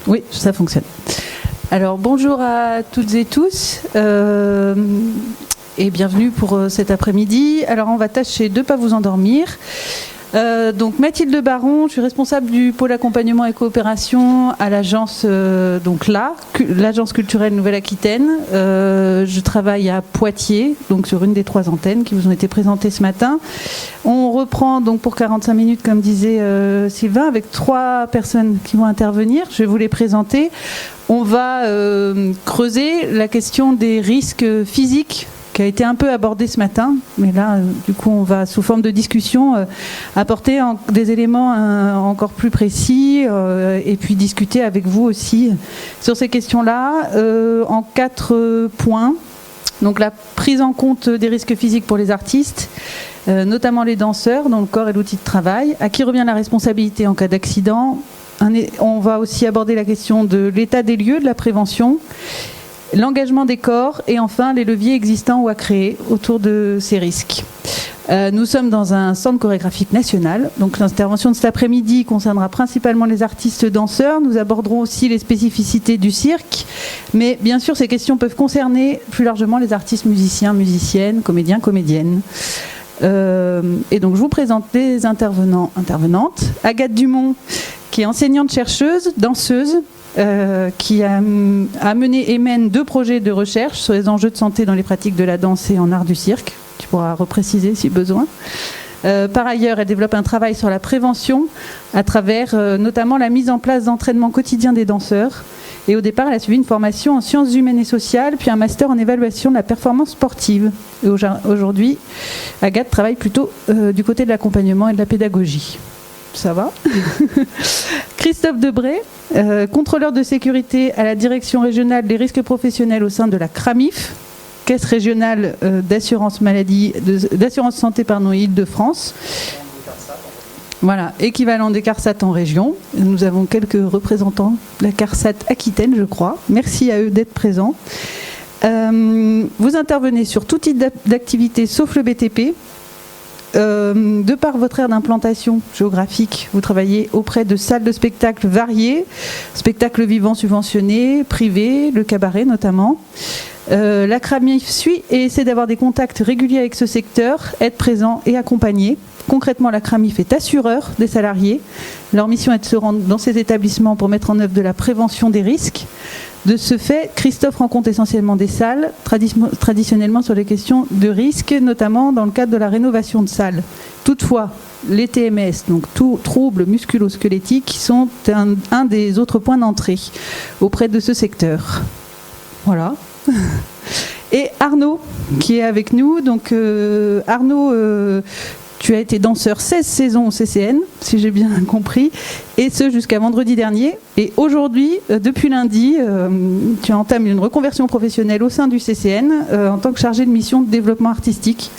Oui, ça fonctionne. Alors, bonjour à toutes et tous et bienvenue pour cet après-midi. Alors, on va tâcher de ne pas vous endormir. Donc Mathilde Baron, je suis responsable du pôle accompagnement et coopération à l'agence l'agence culturelle Nouvelle-Aquitaine. Je travaille à Poitiers, donc sur une des 3 antennes qui vous ont été présentées ce matin. On reprend donc pour 45 minutes, comme disait Sylvain, avec 3 personnes qui vont intervenir. Je vais vous les présenter. On va creuser la question des risques physiques qui a été un peu abordé ce matin, mais là, du coup, on va, sous forme de discussion, apporter des éléments encore plus précis et puis discuter avec vous aussi sur ces questions-là en 4 points. Donc, la prise en compte des risques physiques pour les artistes, notamment les danseurs, dont le corps est l'outil de travail, à qui revient la responsabilité en cas d'accident. On va aussi aborder la question de l'état des lieux, de la prévention, l'engagement des corps et enfin les leviers existants ou à créer autour de ces risques. Nous sommes dans un centre chorégraphique national, donc l'intervention de cet après-midi concernera principalement les artistes danseurs. Nous aborderons aussi les spécificités du cirque, mais bien sûr ces questions peuvent concerner plus largement les artistes musiciens, musiciennes, comédiens, comédiennes. Et donc je vous présente les intervenantes. Agathe Dumont, qui est enseignante-chercheuse, danseuse, qui a mené et mène 2 projets de recherche sur les enjeux de santé dans les pratiques de la danse et en art du cirque. Tu pourras repréciser si besoin. Par ailleurs, elle développe un travail sur la prévention à travers notamment la mise en place d'entraînements quotidiens des danseurs. Et au départ, elle a suivi une formation en sciences humaines et sociales, puis un master en évaluation de la performance sportive. Et aujourd'hui, Agathe travaille plutôt du côté de l'accompagnement et de la pédagogie. Ça va. Christophe Debré, contrôleur de sécurité à la direction régionale des risques professionnels au sein de la CRAMIF, Caisse régionale d'assurance maladie, d'assurance santé Île-de-France. Voilà, équivalent des CARSAT en région. Nous avons quelques représentants de la CARSAT Aquitaine, je crois. Merci à eux d'être présents. Vous intervenez sur tout type d'activité sauf le BTP. De par votre aire d'implantation géographique, vous travaillez auprès de salles de spectacle variées, spectacles vivants subventionnés, privés, le cabaret notamment. La CRAMIF suit et essaie d'avoir des contacts réguliers avec ce secteur, être présent et accompagner. Concrètement, la CRAMIF est assureur des salariés. Leur mission est de se rendre dans ces établissements pour mettre en œuvre de la prévention des risques. De ce fait, Christophe rencontre essentiellement des salles, traditionnellement sur les questions de risque, notamment dans le cadre de la rénovation de salles. Toutefois, les TMS, donc troubles musculo-squelettiques, sont un des autres points d'entrée auprès de ce secteur. Voilà. Et Arnaud, qui est avec nous. Donc Arnaud, tu as été danseur 16 saisons au CCN, si j'ai bien compris, et ce jusqu'à vendredi dernier. Et aujourd'hui, depuis lundi, tu entames une reconversion professionnelle au sein du CCN en tant que chargé de mission de développement artistique.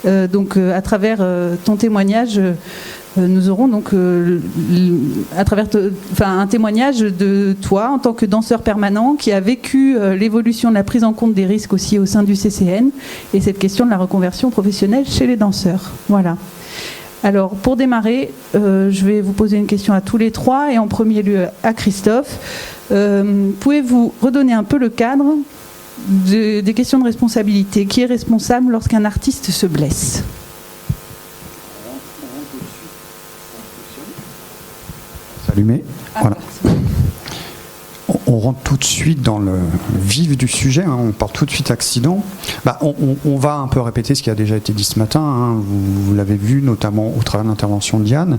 Donc à travers ton témoignage, nous aurons donc un témoignage de toi en tant que danseur permanent qui a vécu l'évolution de la prise en compte des risques aussi au sein du CCN et cette question de la reconversion professionnelle chez les danseurs. Voilà. Alors pour démarrer, je vais vous poser une question à tous les 3 et en premier lieu à Christophe. Pouvez-vous redonner un peu le cadre des questions de responsabilité? Qui est responsable lorsqu'un artiste se blesse? Allumé. Voilà. On rentre tout de suite dans le vif du sujet, hein. On part tout de suite accident. On va un peu répéter ce qui a déjà été dit ce matin, hein. Vous l'avez vu notamment au travers de l'intervention de Diane.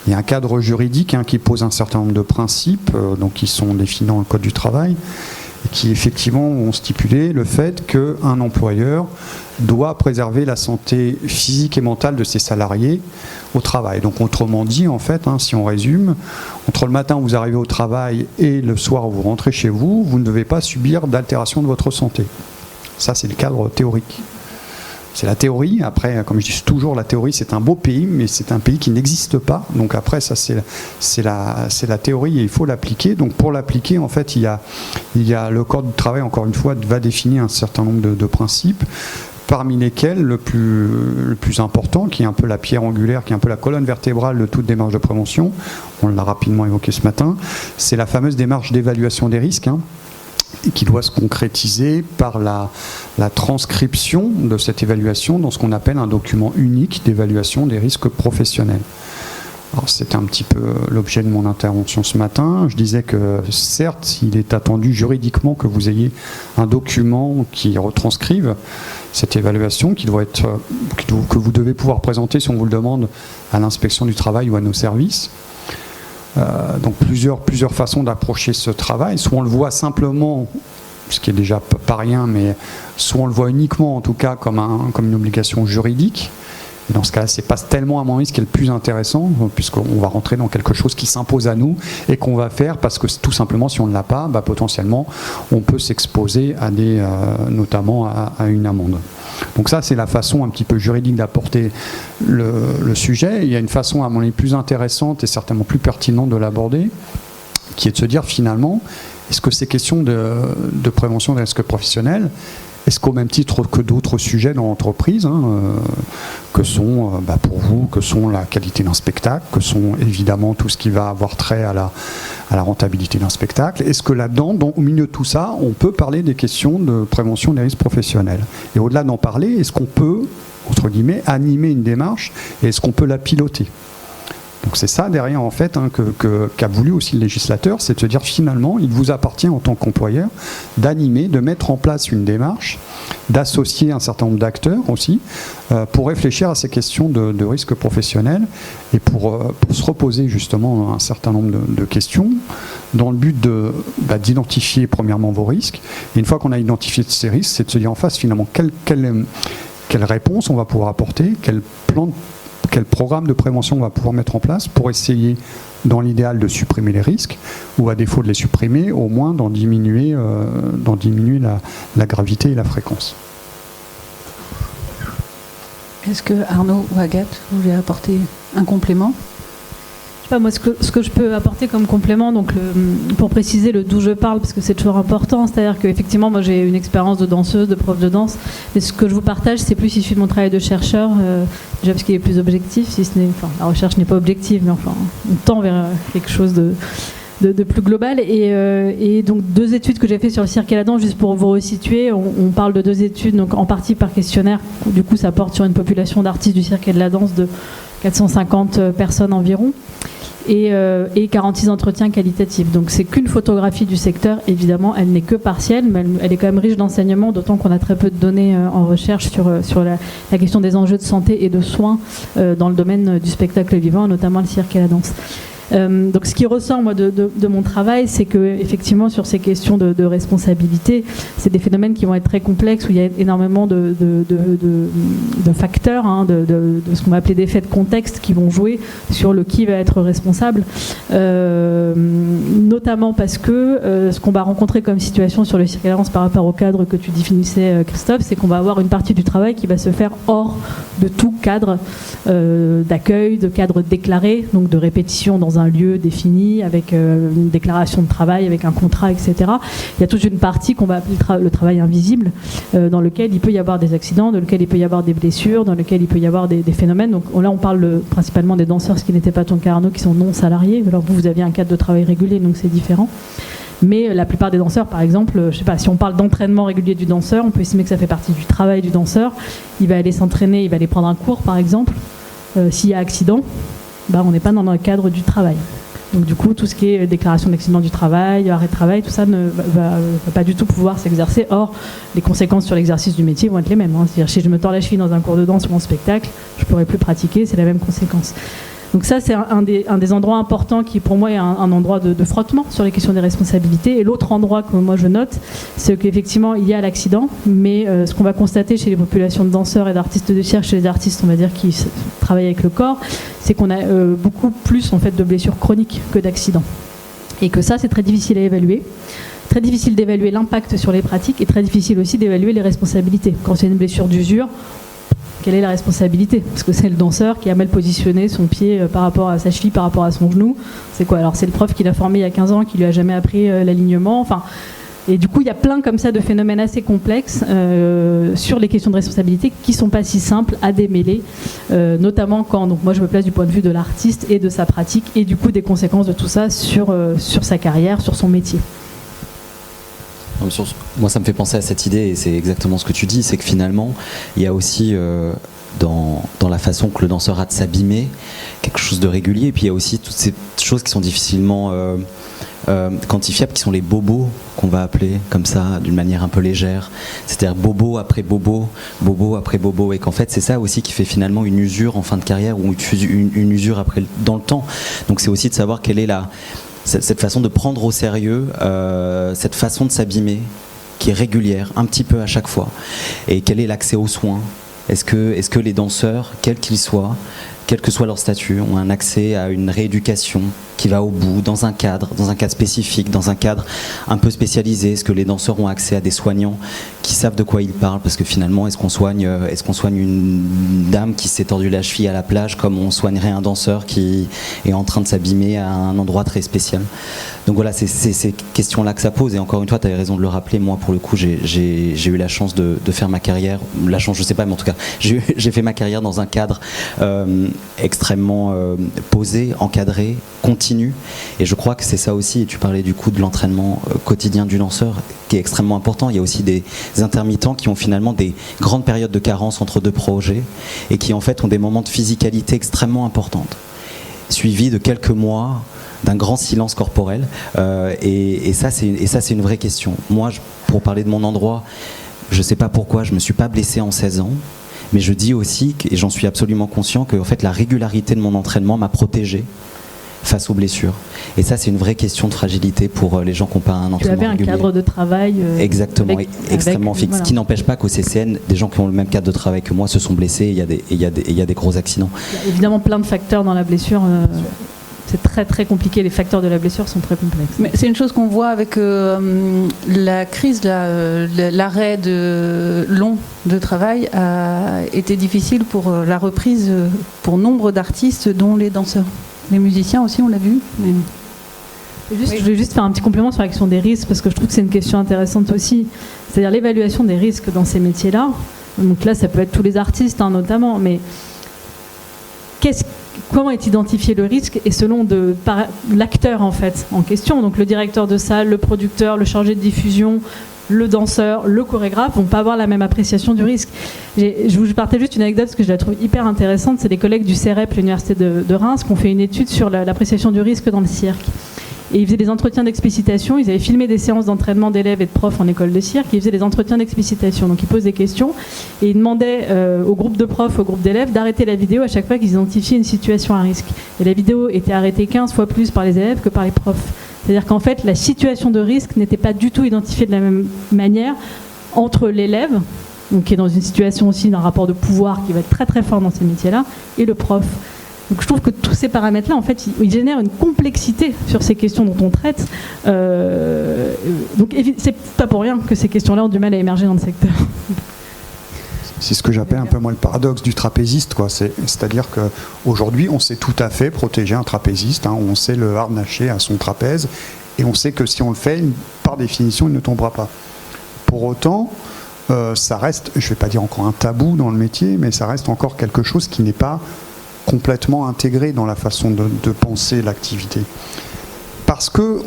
Il y a un cadre juridique, hein, qui pose un certain nombre de principes, donc qui sont définis dans le Code du travail, et qui effectivement ont stipulé le fait qu'un employeur doit préserver la santé physique et mentale de ses salariés au travail. Donc autrement dit, en fait, hein, si on résume, entre le matin où vous arrivez au travail et le soir où vous rentrez chez vous, vous ne devez pas subir d'altération de votre santé. Ça, c'est le cadre théorique. C'est la théorie. Après, comme je dis toujours, la théorie, c'est un beau pays, mais c'est un pays qui n'existe pas. Donc après, ça, c'est la théorie et il faut l'appliquer. Donc pour l'appliquer, en fait, il y a le Code du travail, encore une fois, va définir un certain nombre de principes. parmi lesquels le plus important, qui est un peu la pierre angulaire, qui est un peu la colonne vertébrale de toute démarche de prévention, on l'a rapidement évoqué ce matin, c'est la fameuse démarche d'évaluation des risques, qui doit se concrétiser par la transcription de cette évaluation dans ce qu'on appelle un document unique d'évaluation des risques professionnels. Alors, c'était un petit peu l'objet de mon intervention ce matin. Je disais que certes, il est attendu juridiquement que vous ayez un document qui retranscrive cette évaluation, que vous devez pouvoir présenter, si on vous le demande, à l'inspection du travail ou à nos services. Donc plusieurs façons d'approcher ce travail. Soit on le voit simplement, ce qui est déjà pas rien, mais soit on le voit uniquement, en tout cas, comme une obligation juridique. Et dans ce cas-là, c'est pas tellement à mon avis ce qui est le plus intéressant, puisqu'on va rentrer dans quelque chose qui s'impose à nous et qu'on va faire parce que tout simplement, si on ne l'a pas, potentiellement, on peut s'exposer à notamment à une amende. Donc ça, c'est la façon un petit peu juridique d'apporter le sujet. Il y a une façon, à mon avis, plus intéressante et certainement plus pertinente de l'aborder, qui est de se dire finalement, est-ce que ces questions de prévention des risques professionnels, est-ce qu'au même titre que d'autres sujets dans l'entreprise, que sont, pour vous, que sont la qualité d'un spectacle, que sont évidemment tout ce qui va avoir trait à la rentabilité d'un spectacle, est-ce que là-dedans, au milieu de tout ça, on peut parler des questions de prévention des risques professionnels? Et au-delà d'en parler, est-ce qu'on peut, entre guillemets, animer une démarche et est-ce qu'on peut la piloter? Donc c'est ça derrière en fait qu'a voulu aussi le législateur, c'est de se dire finalement il vous appartient en tant qu'employeur d'animer, de mettre en place une démarche, d'associer un certain nombre d'acteurs aussi pour réfléchir à ces questions de risques professionnels et pour se reposer justement un certain nombre de questions dans le but d'identifier premièrement vos risques. Et une fois qu'on a identifié ces risques, c'est de se dire en face finalement quelle réponse on va pouvoir apporter, quel programme de prévention on va pouvoir mettre en place pour essayer, dans l'idéal, de supprimer les risques, ou à défaut de les supprimer, au moins d'en diminuer la gravité et la fréquence. Est-ce que Arnaud ou Agathe voulaient apporter un complément ? Moi, ce que je peux apporter comme complément, donc pour préciser d'où je parle, parce que c'est toujours important, c'est-à-dire qu'effectivement, moi j'ai une expérience de danseuse, de prof de danse, mais ce que je vous partage, c'est plus issu de mon travail de chercheur, déjà parce qu'il est plus objectif, la recherche n'est pas objective, mais enfin, on tend vers quelque chose de plus global. Et donc, 2 études que j'ai fait sur le cirque et la danse, juste pour vous resituer, on parle de 2 études, donc en partie par questionnaire, du coup ça porte sur une population d'artistes du cirque et de la danse de 450 personnes environ. Et 46 entretiens qualitatifs. Donc c'est qu'une photographie du secteur, évidemment, elle n'est que partielle, mais elle est quand même riche d'enseignements, d'autant qu'on a très peu de données en recherche sur la question des enjeux de santé et de soins dans le domaine du spectacle vivant, notamment le cirque et la danse. Donc ce qui ressort moi de mon travail, c'est que effectivement sur ces questions de responsabilité, c'est des phénomènes qui vont être très complexes où il y a énormément de facteurs, de ce qu'on va appeler d'effets de contexte qui vont jouer sur le qui va être responsable, notamment parce que ce qu'on va rencontrer comme situation sur le cirque et la danse par rapport au cadre que tu définissais, Christophe, c'est qu'on va avoir une partie du travail qui va se faire hors de tout cadre d'accueil, de cadre déclaré, donc de répétition dans un lieu défini, avec une déclaration de travail, avec un contrat, etc. Il y a toute une partie qu'on va appeler le travail invisible, dans lequel il peut y avoir des accidents, dans lequel il peut y avoir des blessures, dans lequel il peut y avoir des phénomènes. Donc là, on parle principalement des danseurs, ce qui n'était pas ton cas, Arnaud, qui sont non salariés. Alors vous aviez un cadre de travail régulier, donc c'est différent. Mais la plupart des danseurs, par exemple, je sais pas, si on parle d'entraînement régulier du danseur, on peut estimer que ça fait partie du travail du danseur. Il va aller s'entraîner, il va aller prendre un cours, par exemple. S'il y a accident, on n'est pas dans le cadre du travail. Donc du coup, tout ce qui est déclaration d'accident du travail, arrêt de travail, tout ça ne va pas du tout pouvoir s'exercer. Or, les conséquences sur l'exercice du métier vont être les mêmes. C'est-à-dire, si je me tords la cheville dans un cours de danse ou en spectacle, je ne pourrai plus pratiquer, c'est la même conséquence. Donc ça, c'est un des endroits importants qui, pour moi, est un endroit de frottement sur les questions des responsabilités. Et l'autre endroit que moi je note, c'est qu'effectivement, il y a l'accident, mais ce qu'on va constater chez les populations de danseurs et d'artistes de cirque, chez les artistes, on va dire, qui travaillent avec le corps, c'est qu'on a beaucoup plus en fait, de blessures chroniques que d'accidents. Et que ça, c'est très difficile à évaluer. Très difficile d'évaluer l'impact sur les pratiques et très difficile aussi d'évaluer les responsabilités. Quand c'est une blessure d'usure, quelle est la responsabilité? Parce que c'est le danseur qui a mal positionné son pied par rapport à sa cheville, par rapport à son genou. C'est quoi? Alors c'est le prof qui l'a formé il y a 15 ans, qui lui a jamais appris l'alignement. Enfin, Et du coup, il y a plein comme ça de phénomènes assez complexes sur les questions de responsabilité qui ne sont pas si simples à démêler, notamment quand, donc moi je me place du point de vue de l'artiste et de sa pratique, et du coup des conséquences de tout ça sur sa carrière, sur son métier. Moi, ça me fait penser à cette idée, et c'est exactement ce que tu dis, c'est que finalement, il y a aussi dans la façon que le danseur a de s'abîmer quelque chose de régulier, et puis il y a aussi toutes ces choses qui sont difficilement quantifiables, qui sont les bobos, qu'on va appeler comme ça, d'une manière un peu légère, c'est-à-dire bobo après bobo, bobo après bobo, et qu'en fait c'est ça aussi qui fait finalement une usure en fin de carrière, ou une usure après, dans le temps. Donc c'est aussi de savoir quelle est cette façon de prendre au sérieux cette façon de s'abîmer qui est régulière, un petit peu à chaque fois, et quel est l'accès aux soins. Est-ce que les danseurs, quels qu'ils soient, quel que soit leur statut, ont un accès à une rééducation qui va au bout, dans un cadre spécifique, dans un cadre un peu spécialisé? Est-ce que les danseurs ont accès à des soignants qui savent de quoi ils parlent? Parce que finalement, est-ce qu'on soigne une dame qui s'est tordue la cheville à la plage comme on soignerait un danseur qui est en train de s'abîmer à un endroit très spécial? Donc voilà, c'est ces questions-là que ça pose. Et encore une fois, tu avais raison de le rappeler. Moi, pour le coup, j'ai eu la chance de faire ma carrière. La chance, je sais pas, mais en tout cas, j'ai fait ma carrière dans un cadre extrêmement posé, encadré, continu. Et je crois que c'est ça aussi, et tu parlais du coup de l'entraînement quotidien du danseur qui est extrêmement important. Il y a aussi des intermittents qui ont finalement des grandes périodes de carence entre deux projets et qui en fait ont des moments de physicalité extrêmement importantes, suivis de quelques mois d'un grand silence corporel, et ça c'est une vraie question. Moi, pour parler de mon endroit, je sais pas pourquoi je me suis pas blessé en 16 ans, mais je dis aussi, et j'en suis absolument conscient, que en fait la régularité de mon entraînement m'a protégé face aux blessures. Et ça, c'est une vraie question de fragilité pour les gens qui n'ont pas un entraînement régulier. Tu avais un cadre de travail exactement, extrêmement fixe. Voilà. Ce qui n'empêche pas qu'au CCN, des gens qui ont le même cadre de travail que moi se sont blessés, et il y a des gros accidents. Il y a évidemment plein de facteurs dans la blessure. C'est très très compliqué, les facteurs de la blessure sont très complexes. Mais c'est une chose qu'on voit avec la crise, l'arrêt long de travail a été difficile pour la reprise pour nombre d'artistes, dont les danseurs. Les musiciens aussi, on l'a vu. Mais... Je vais juste faire un petit complément sur la question des risques, parce que je trouve que c'est une question intéressante aussi. C'est-à-dire l'évaluation des risques dans ces métiers-là. Donc là, ça peut être tous les artistes, notamment, mais comment est identifié le risque, et selon l'acteur en fait en question, donc le directeur de salle, le producteur, le chargé de diffusion, le danseur, le chorégraphe vont pas avoir la même appréciation du risque. Je vous partage juste une anecdote parce que je la trouve hyper intéressante. C'est des collègues du CEREP, l'université de Reims, qui ont fait une étude sur l'appréciation du risque dans le cirque. Et ils faisaient des entretiens d'explicitation. Ils avaient filmé des séances d'entraînement d'élèves et de profs en école de cirque. Ils faisaient des entretiens d'explicitation. Donc ils posent des questions et ils demandaient au groupe de profs, au groupe d'élèves d'arrêter la vidéo à chaque fois qu'ils identifiaient une situation à risque. Et la vidéo était arrêtée 15 fois plus par les élèves que par les profs. C'est-à-dire qu'en fait, la situation de risque n'était pas du tout identifiée de la même manière entre l'élève, donc qui est dans une situation aussi d'un rapport de pouvoir qui va être très très fort dans ces métiers-là, et le prof. Donc je trouve que tous ces paramètres-là, en fait, ils génèrent une complexité sur ces questions dont on traite. Donc c'est pas pour rien que ces questions-là ont du mal à émerger dans le secteur. C'est ce que j'appelle un peu moi le paradoxe du trapéziste, quoi. C'est-à-dire qu'aujourd'hui, on sait tout à fait protéger un trapéziste, on sait le harnacher à son trapèze, et on sait que si on le fait, par définition, il ne tombera pas. Pour autant, ça reste, je ne vais pas dire encore un tabou dans le métier, mais ça reste encore quelque chose qui n'est pas complètement intégré dans la façon de penser l'activité. Parce que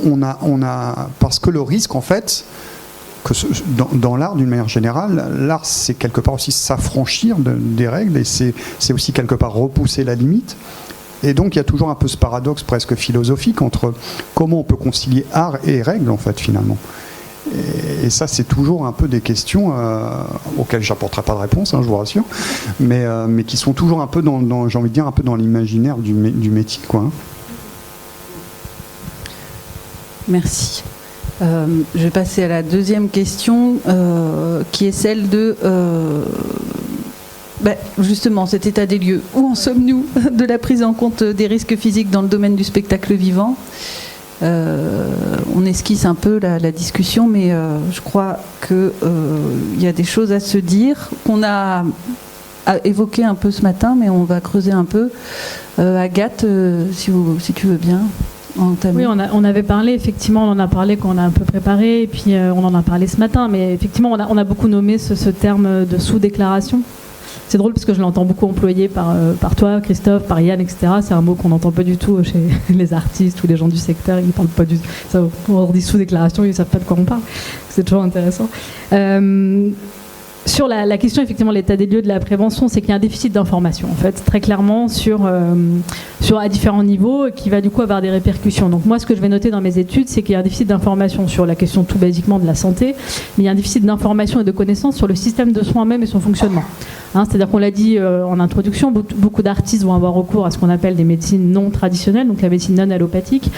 le risque, en fait, dans l'art, d'une manière générale, l'art, c'est quelque part aussi s'affranchir des règles, et c'est aussi quelque part repousser la limite. Et donc, il y a toujours un peu ce paradoxe presque philosophique entre comment on peut concilier art et règles, en fait, finalement. Et ça, c'est toujours un peu des questions auxquelles j'apporterai pas de réponse, je vous rassure, mais qui sont toujours un peu j'ai envie de dire, un peu dans l'imaginaire du métier, quoi. Merci. Je vais passer à la deuxième question, qui est celle de justement cet état des lieux. Où en sommes-nous de la prise en compte des risques physiques dans le domaine du spectacle vivant ? On esquisse un peu la discussion, mais je crois qu'il y a des choses à se dire qu'on a évoquées un peu ce matin, mais on va creuser un peu. Agathe, si tu veux bien. entamé. Oui, on avait parlé, effectivement, on en a parlé quand on a un peu préparé, et puis on en a parlé ce matin, mais effectivement, on a beaucoup nommé ce terme de sous-déclaration. C'est drôle parce que je l'entends beaucoup employé par toi, Christophe, par Yann, etc. C'est un mot qu'on n'entend pas du tout chez les artistes ou les gens du secteur. Ils ne parlent pas du tout. Ça, on dit sous-déclaration, ils ne savent pas de quoi on parle. C'est toujours intéressant. Sur la question, effectivement, l'état des lieux de la prévention, c'est qu'il y a un déficit d'information, en fait, très clairement, à différents niveaux, qui va du coup avoir des répercussions. Donc moi, ce que je vais noter dans mes études, c'est qu'il y a un déficit d'information sur la question tout basiquement de la santé, mais il y a un déficit d'information et de connaissances sur le système de soins même et son fonctionnement. C'est-à-dire qu'on l'a dit en introduction, beaucoup d'artistes vont avoir recours à ce qu'on appelle des médecines non traditionnelles, donc la médecine non allopathique,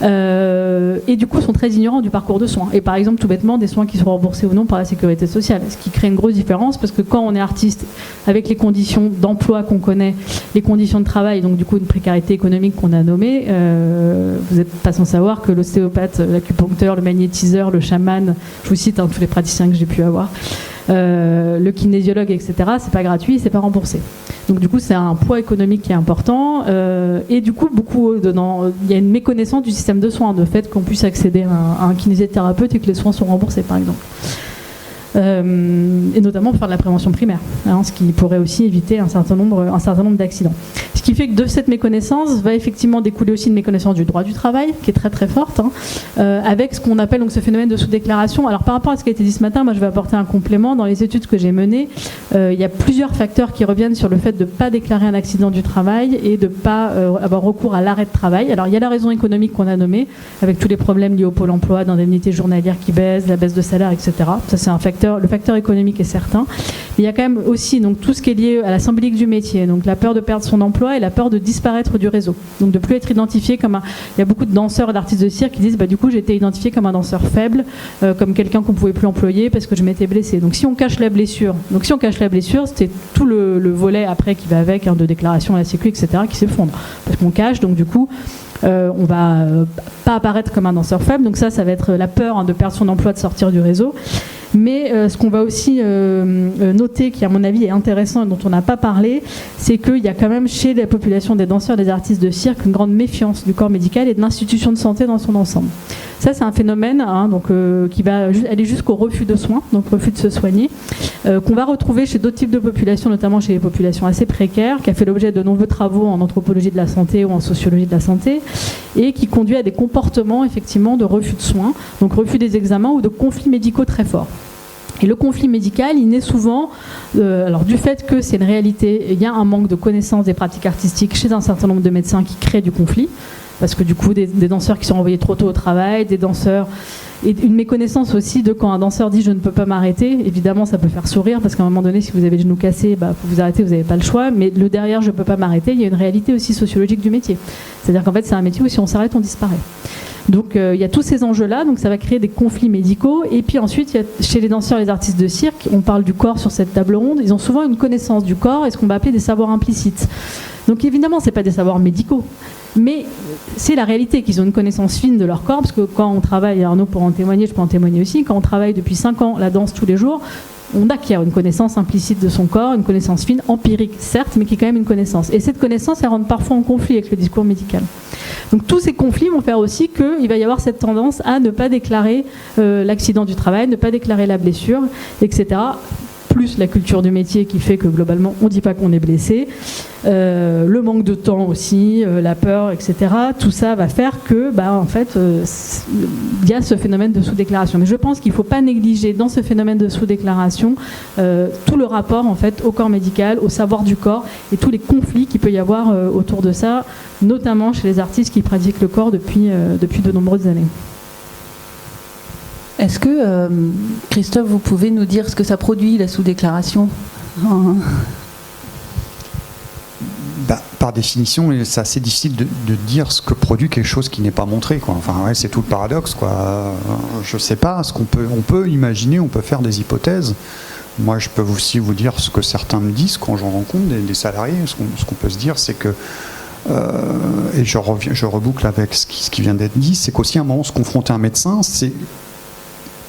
et du coup sont très ignorants du parcours de soins. Et par exemple, tout bêtement, des soins qui sont remboursés ou non par la sécurité sociale, ce qui crée une grosse différence, parce que quand on est artiste, avec les conditions d'emploi qu'on connaît, les conditions de travail, donc du coup une précarité économique qu'on a nommée, vous n'êtes pas sans savoir que l'ostéopathe, l'acupuncteur, le magnétiseur, le chaman, je vous cite tous les praticiens que j'ai pu avoir, le kinésiologue, etc., c'est pas gratuit, c'est pas remboursé. Donc du coup, c'est un poids économique qui est important, et du coup, il y a une méconnaissance du système de soins, de fait qu'on puisse accéder à un kinésithérapeute et que les soins sont remboursés, par exemple. Et notamment pour faire de la prévention primaire, ce qui pourrait aussi éviter un certain nombre d'accidents. Ce qui fait que de cette méconnaissance va effectivement découler aussi une méconnaissance du droit du travail, qui est très très forte, avec ce qu'on appelle donc ce phénomène de sous-déclaration. Alors par rapport à ce qui a été dit ce matin, moi je vais apporter un complément. Dans les études que j'ai menées, il y a plusieurs facteurs qui reviennent sur le fait de ne pas déclarer un accident du travail et de ne pas avoir recours à l'arrêt de travail. Alors il y a la raison économique qu'on a nommée, avec tous les problèmes liés au pôle emploi, d'indemnités journalières qui baissent, la baisse de salaire, etc. Ça c'est un facteur. Le facteur économique est certain, mais il y a quand même aussi donc, tout ce qui est lié à la symbolique du métier, donc la peur de perdre son emploi et la peur de disparaître du réseau, donc de plus être identifié comme il y a beaucoup de danseurs et d'artistes de cirque qui disent du coup j'ai été identifié comme un danseur faible, comme quelqu'un qu'on ne pouvait plus employer parce que je m'étais blessé. Donc si on cache la blessure, c'est tout le volet après qui va avec, de déclaration à la sécu, etc., qui s'effondre, parce qu'on cache, donc du coup on va pas apparaître comme un danseur faible, donc ça va être la peur de perdre son emploi, de sortir du réseau. Mais ce qu'on va aussi noter, qui à mon avis est intéressant et dont on n'a pas parlé, c'est qu'il y a quand même chez la population des danseurs, des artistes de cirque, une grande méfiance du corps médical et de l'institution de santé dans son ensemble. Ça, c'est un phénomène qui va aller jusqu'au refus de soins, donc refus de se soigner, qu'on va retrouver chez d'autres types de populations, notamment chez les populations assez précaires, qui a fait l'objet de nombreux travaux en anthropologie de la santé ou en sociologie de la santé, et qui conduit à des comportements effectivement de refus de soins, donc refus des examens ou de conflits médicaux très forts. Et le conflit médical, il naît souvent du fait que c'est une réalité, il y a un manque de connaissance des pratiques artistiques chez un certain nombre de médecins qui créent du conflit, parce que du coup, des danseurs qui sont envoyés trop tôt au travail, des danseurs... Et une méconnaissance aussi de quand un danseur dit « je ne peux pas m'arrêter », évidemment ça peut faire sourire, parce qu'à un moment donné, si vous avez le genou cassé, faut vous arrêter, vous n'avez pas le choix, mais le derrière « je ne peux pas m'arrêter », il y a une réalité aussi sociologique du métier. C'est-à-dire qu'en fait, c'est un métier où si on s'arrête, on disparaît. Donc il y a tous ces enjeux-là, donc ça va créer des conflits médicaux. Et puis ensuite, il y a, chez les danseurs et les artistes de cirque, on parle du corps sur cette table ronde, ils ont souvent une connaissance du corps et ce qu'on va appeler des savoirs implicites. Donc évidemment, ce n'est pas des savoirs médicaux, mais c'est la réalité qu'ils ont une connaissance fine de leur corps, parce que quand on travaille, Arnaud pour en témoigner, je peux en témoigner aussi, quand on travaille depuis 5 ans la danse tous les jours, on acquiert une connaissance implicite de son corps, une connaissance fine, empirique certes, mais qui est quand même une connaissance. Et cette connaissance, elle rentre parfois en conflit avec le discours médical. Donc tous ces conflits vont faire aussi qu'il va y avoir cette tendance à ne pas déclarer l'accident du travail, ne pas déclarer la blessure, etc. Plus la culture du métier qui fait que globalement on ne dit pas qu'on est blessé, le manque de temps aussi, la peur, etc. Tout ça va faire que, en fait, il y a ce phénomène de sous-déclaration. Mais je pense qu'il ne faut pas négliger dans ce phénomène de sous-déclaration tout le rapport en fait au corps médical, au savoir du corps et tous les conflits qu'il peut y avoir autour de ça, notamment chez les artistes qui pratiquent le corps depuis de nombreuses années. Est-ce que, Christophe, vous pouvez nous dire ce que ça produit, la sous-déclaration ? Par définition, c'est assez difficile de dire ce que produit quelque chose qui n'est pas montré, quoi. Enfin, ouais, c'est tout le paradoxe, quoi. Je ne sais pas, on peut imaginer, on peut faire des hypothèses. Moi, je peux aussi vous dire ce que certains me disent quand j'en rencontre, des salariés. Ce qu'on peut se dire, c'est que et je reboucle avec ce qui vient d'être dit, c'est qu'aussi à un moment, se confronter à un médecin, c'est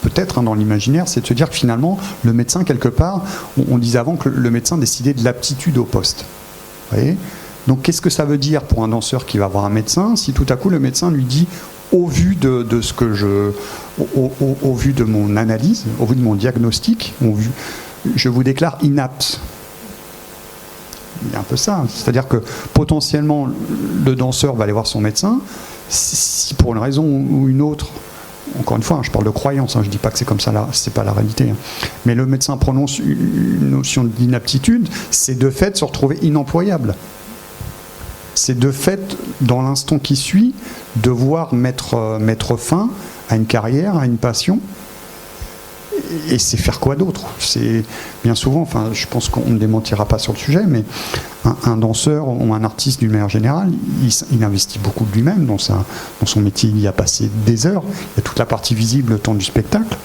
peut-être dans l'imaginaire, c'est de se dire que finalement, le médecin, quelque part, on disait avant que le médecin décidait de l'aptitude au poste. Vous voyez ? Donc qu'est-ce que ça veut dire pour un danseur qui va voir un médecin si tout à coup le médecin lui dit, au vu de ce que au vu de mon analyse, au vu de mon diagnostic, je vous déclare inapte. Il y a un peu ça, c'est-à-dire que potentiellement le danseur va aller voir son médecin, si pour une raison ou une autre, encore une fois, je parle de croyance, je ne dis pas que c'est comme ça, là, c'est pas la réalité, mais le médecin prononce une notion d'inaptitude, c'est de fait se retrouver inemployable. C'est de fait, dans l'instant qui suit, devoir mettre fin à une carrière, à une passion. Et c'est faire quoi d'autre? C'est bien souvent, enfin, je pense qu'on ne démentira pas sur le sujet, mais un danseur ou un artiste d'une manière générale, il investit beaucoup de lui-même dans son métier. Il y a passé des heures. Il y a toute la partie visible, le temps du spectacle,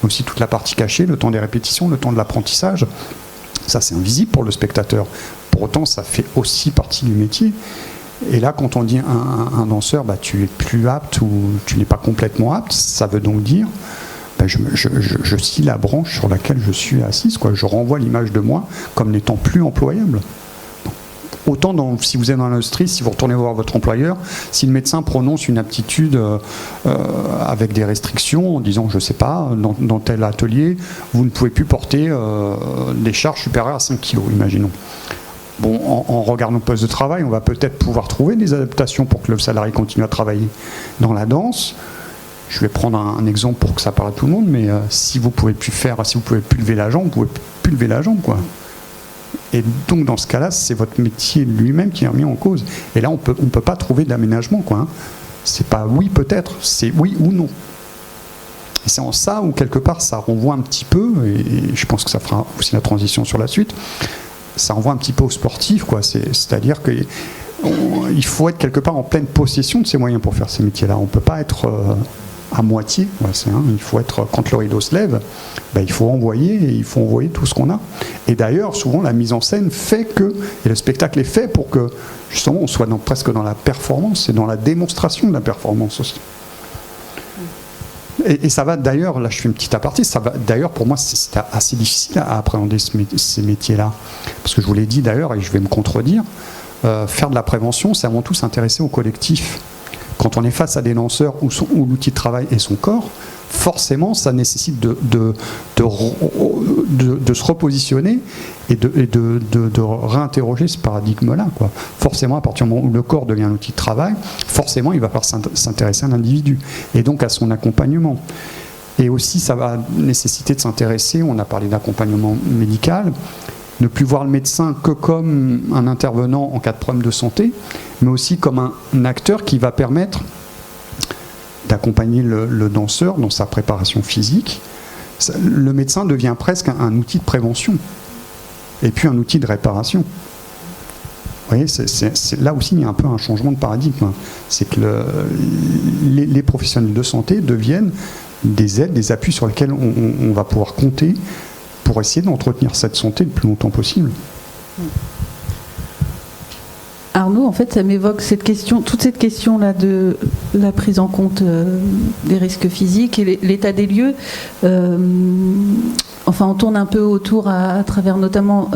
mais aussi toute la partie cachée, le temps des répétitions, le temps de l'apprentissage. Ça, c'est invisible pour le spectateur. Pour autant, ça fait aussi partie du métier. Et là, quand on dit un danseur, tu es plus apte ou tu n'es pas complètement apte, ça veut donc dire je scie la branche sur laquelle je suis assise, quoi. Je renvoie l'image de moi comme n'étant plus employable. Autant si vous êtes dans l'industrie, si vous retournez voir votre employeur, si le médecin prononce une aptitude avec des restrictions en disant, je ne sais pas, dans tel atelier, vous ne pouvez plus porter des charges supérieures à 5 kg, imaginons. Bon, en regardant le poste de travail, on va peut-être pouvoir trouver des adaptations pour que le salarié continue à travailler. Dans la danse, je vais prendre un exemple pour que ça parle à tout le monde, mais si vous pouvez plus lever la jambe, vous pouvez plus lever la jambe, quoi. Et donc dans ce cas-là, c'est votre métier lui-même qui est remis en cause. Et là, on peut pas trouver d'aménagement, quoi. C'est pas oui peut-être, c'est oui ou non. Et c'est en ça où quelque part ça renvoie un petit peu, et je pense que ça fera aussi la transition sur la suite. Ça renvoie un petit peu au sportif, quoi. C'est-à-dire qu'il faut être quelque part en pleine possession de ses moyens pour faire ces métiers-là. On ne peut pas être à moitié. Il faut être, quand le rideau se lève, il faut envoyer tout ce qu'on a. Et d'ailleurs, souvent, la mise en scène fait que, et le spectacle est fait pour que, justement, on soit presque dans la performance et dans la démonstration de la performance aussi. Et ça va d'ailleurs, là je fais une petite aparté, ça va d'ailleurs pour moi c'est assez difficile à appréhender ces métiers-là. Parce que je vous l'ai dit d'ailleurs, et je vais me contredire, faire de la prévention, c'est avant tout s'intéresser au collectif. Quand on est face à des danseurs où l'outil de travail est son corps, forcément ça nécessite de se repositionner et de réinterroger ce paradigme-là, quoi. Forcément, à partir du moment où le corps devient un outil de travail, forcément il va falloir s'intéresser à l'individu et donc à son accompagnement. Et aussi ça va nécessiter de s'intéresser, on a parlé d'accompagnement médical, ne plus voir le médecin que comme un intervenant en cas de problème de santé, mais aussi comme un acteur qui va permettre d'accompagner le danseur dans sa préparation physique. Le médecin devient presque un outil de prévention et puis un outil de réparation. Vous voyez, là aussi il y a un peu un changement de paradigme. C'est que les professionnels de santé deviennent des aides, des appuis sur lesquels on va pouvoir compter pour essayer d'entretenir cette santé le plus longtemps possible. Arnaud, en fait, ça m'évoque toute cette question-là de la prise en compte des risques physiques et l'état des lieux. Enfin, on tourne un peu autour à travers notamment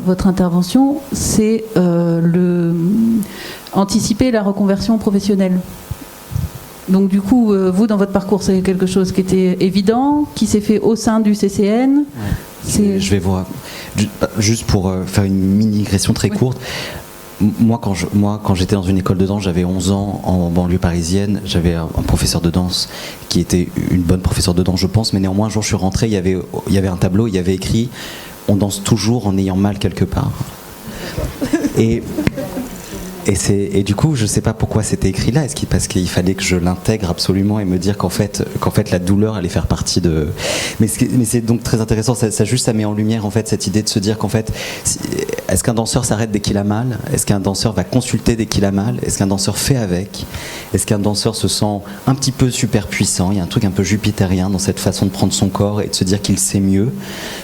votre intervention, c'est anticiper la reconversion professionnelle. Donc du coup, vous, dans votre parcours, c'est quelque chose qui était évident, qui s'est fait au sein du CCN. Ouais. Je vais voir. Juste pour faire une mini-digression très courte. Moi, quand j'étais dans une école de danse, j'avais 11 ans en banlieue parisienne, j'avais un professeur de danse qui était une bonne professeure de danse, je pense, mais néanmoins, un jour je suis rentré, il y avait un tableau, il y avait écrit « On danse toujours en ayant mal quelque part ». Et du coup, je ne sais pas pourquoi c'était écrit là. Est-ce parce qu'il fallait que je l'intègre absolument et me dire qu'en fait la douleur allait faire partie de. Mais c'est donc très intéressant. Ça met en lumière en fait cette idée de se dire qu'en fait, est-ce qu'un danseur s'arrête dès qu'il a mal? Est-ce qu'un danseur va consulter dès qu'il a mal? Est-ce qu'un danseur fait avec? Est-ce qu'un danseur se sent un petit peu super puissant? Il y a un truc un peu jupitérien dans cette façon de prendre son corps et de se dire qu'il sait mieux.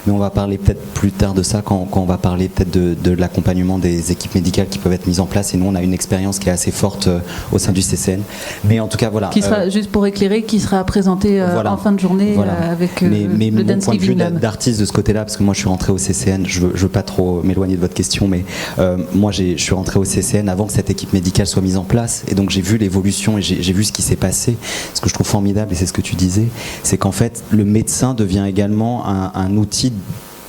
Mais on va parler peut-être plus tard de ça quand on va parler peut-être de l'accompagnement des équipes médicales qui peuvent être mises en place. Et nous, on a une expérience qui est assez forte au sein du CCN. Mais en tout cas, voilà. Qui sera, juste pour éclairer, qui sera présenté en fin de journée avec mais le mon Dance point de vue Living Lab. d'artiste de ce côté-là, parce que moi je suis rentré au CCN, je veux pas trop m'éloigner de votre question, mais moi je suis rentré au CCN avant que cette équipe médicale soit mise en place, et donc j'ai vu l'évolution et j'ai vu ce qui s'est passé. Ce que je trouve formidable, et c'est ce que tu disais, c'est qu'en fait le médecin devient également un outil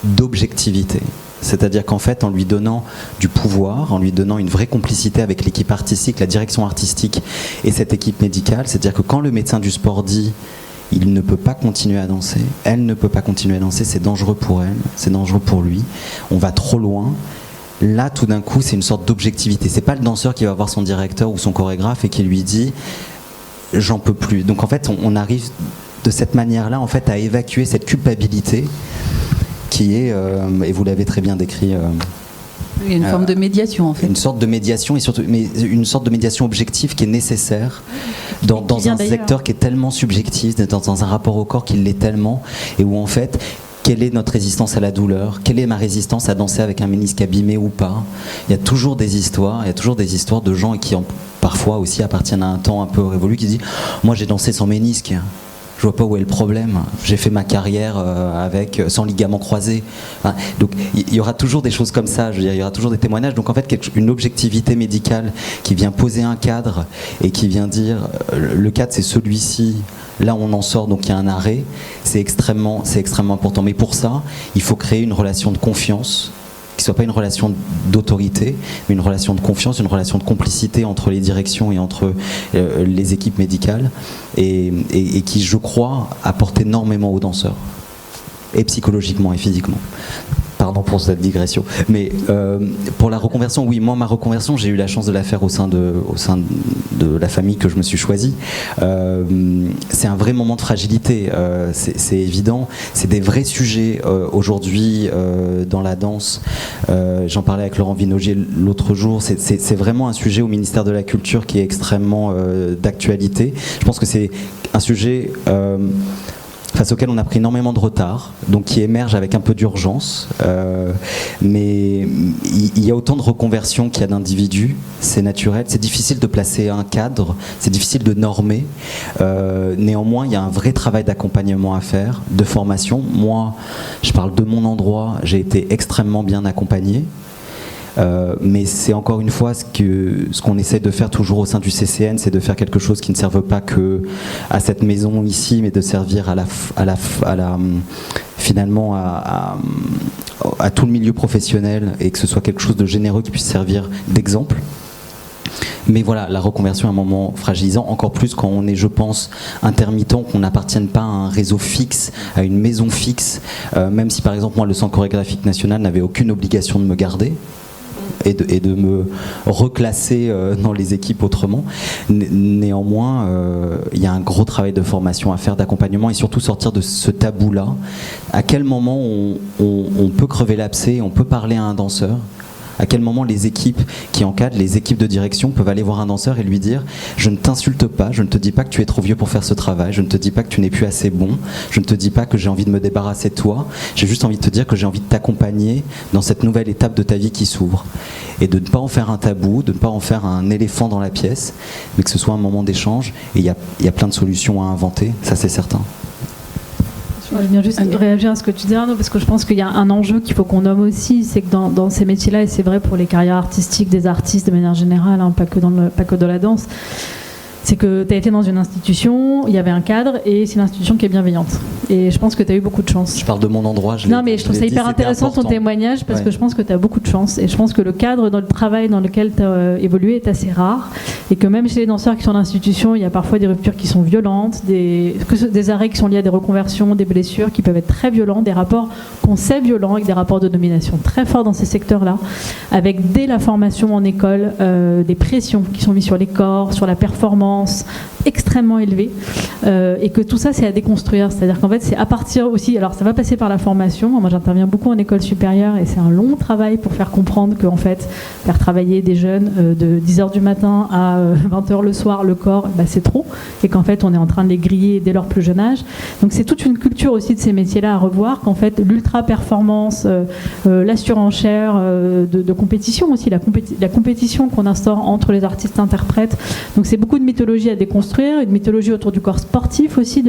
d'objectivité. C'est-à-dire qu'en fait, en lui donnant du pouvoir, en lui donnant une vraie complicité avec l'équipe artistique, la direction artistique et cette équipe médicale, c'est-à-dire que quand le médecin du sport dit il ne peut pas continuer à danser, elle ne peut pas continuer à danser, c'est dangereux pour elle, c'est dangereux pour lui, on va trop loin. Là, tout d'un coup, c'est une sorte d'objectivité. C'est pas le danseur qui va voir son directeur ou son chorégraphe et qui lui dit j'en peux plus. Donc en fait, on arrive de cette manière-là en fait à évacuer cette culpabilité qui est, et vous l'avez très bien décrit, il y a une forme de médiation en fait. Une sorte de médiation, et surtout mais une sorte de médiation objective qui est nécessaire dans un secteur qui est tellement subjectif, dans un rapport au corps qui l'est tellement, et où en fait, quelle est notre résistance à la douleur? Quelle est ma résistance à danser avec un ménisque abîmé ou pas? Il y a toujours des histoires, de gens qui parfois aussi appartiennent à un temps un peu révolu, qui disent moi j'ai dansé sans ménisque. Je vois pas où est le problème. J'ai fait ma carrière sans ligament croisé. Donc il y aura toujours des choses comme ça. Je veux dire, il y aura toujours des témoignages. Donc en fait, une objectivité médicale qui vient poser un cadre et qui vient dire le cadre c'est celui-ci. Là on en sort, donc il y a un arrêt. C'est extrêmement important. Mais pour ça, il faut créer une relation de confiance, qui ne soit pas une relation d'autorité, mais une relation de confiance, une relation de complicité entre les directions et entre les équipes médicales, et qui, je crois, apporte énormément aux danseurs, et psychologiquement et physiquement. Pardon pour cette digression. Mais pour la reconversion, oui, moi, ma reconversion, j'ai eu la chance de la faire au sein de la famille que je me suis choisie. C'est un vrai moment de fragilité, c'est évident. C'est des vrais sujets aujourd'hui dans la danse. J'en parlais avec Laurent Vinogier l'autre jour. C'est vraiment un sujet au ministère de la Culture qui est extrêmement d'actualité. Je pense que c'est un sujet face auquel on a pris énormément de retard, donc qui émerge avec un peu d'urgence, mais il y a autant de reconversions qu'il y a d'individus, c'est naturel, c'est difficile de placer un cadre, c'est difficile de normer, néanmoins il y a un vrai travail d'accompagnement à faire, de formation. Moi, je parle de mon endroit, j'ai été extrêmement bien accompagné. Mais c'est encore une fois ce qu'on essaie de faire toujours au sein du CCN, c'est de faire quelque chose qui ne serve pas que à cette maison ici, mais de servir finalement à tout le milieu professionnel, et que ce soit quelque chose de généreux qui puisse servir d'exemple. Mais voilà, la reconversion est un moment fragilisant, encore plus quand on est, je pense, intermittent, qu'on n'appartienne pas à un réseau fixe, à une maison fixe, même si par exemple moi le Centre chorégraphique national n'avait aucune obligation de me garder et de me reclasser dans les équipes autrement. Néanmoins, il y a un gros travail de formation à faire, d'accompagnement, et surtout sortir de ce tabou-là. À quel moment on peut crever l'abcès, on peut parler à un danseur? À quel moment les équipes qui encadrent, les équipes de direction peuvent aller voir un danseur et lui dire je ne t'insulte pas, je ne te dis pas que tu es trop vieux pour faire ce travail, je ne te dis pas que tu n'es plus assez bon, je ne te dis pas que j'ai envie de me débarrasser de toi, j'ai juste envie de te dire que j'ai envie de t'accompagner dans cette nouvelle étape de ta vie qui s'ouvre, et de ne pas en faire un tabou, de ne pas en faire un éléphant dans la pièce, mais que ce soit un moment d'échange. Et il y a plein de solutions à inventer, ça c'est certain. Je viens juste réagir à ce que tu dis, Arnaud, parce que je pense qu'il y a un enjeu qu'il faut qu'on nomme aussi, c'est que dans ces métiers-là, et c'est vrai pour les carrières artistiques des artistes de manière générale, pas que dans la danse, c'est que tu as été dans une institution, il y avait un cadre, et c'est une institution qui est bienveillante. Et je pense que tu as eu beaucoup de chance. Je parle de mon endroit. Non, mais je trouve ça hyper intéressant ton témoignage, parce que je pense que tu as beaucoup de chance. Et je pense que le cadre dans le travail dans lequel tu as évolué est assez rare. Et que même chez les danseurs qui sont en institution, il y a parfois des ruptures qui sont violentes, des arrêts qui sont liés à des reconversions, des blessures qui peuvent être très violents, des rapports qu'on sait violents, avec des rapports de domination très forts dans ces secteurs-là, avec dès la formation en école, des pressions qui sont mises sur les corps, sur la performance extrêmement élevée, et que tout ça c'est à déconstruire. C'est-à-dire qu'en fait fait, c'est à partir aussi, alors ça va passer par la formation. Moi, j'interviens beaucoup en école supérieure et c'est un long travail pour faire comprendre qu'en fait, faire travailler des jeunes de 10h du matin à 20h le soir, le corps, c'est trop. Et qu'en fait, on est en train de les griller dès leur plus jeune âge. Donc c'est toute une culture aussi de ces métiers-là à revoir, qu'en fait, l'ultra-performance, la surenchère de compétition aussi, la compétition qu'on instaure entre les artistes interprètes. Donc c'est beaucoup de mythologie à déconstruire, une mythologie autour du corps sportif aussi,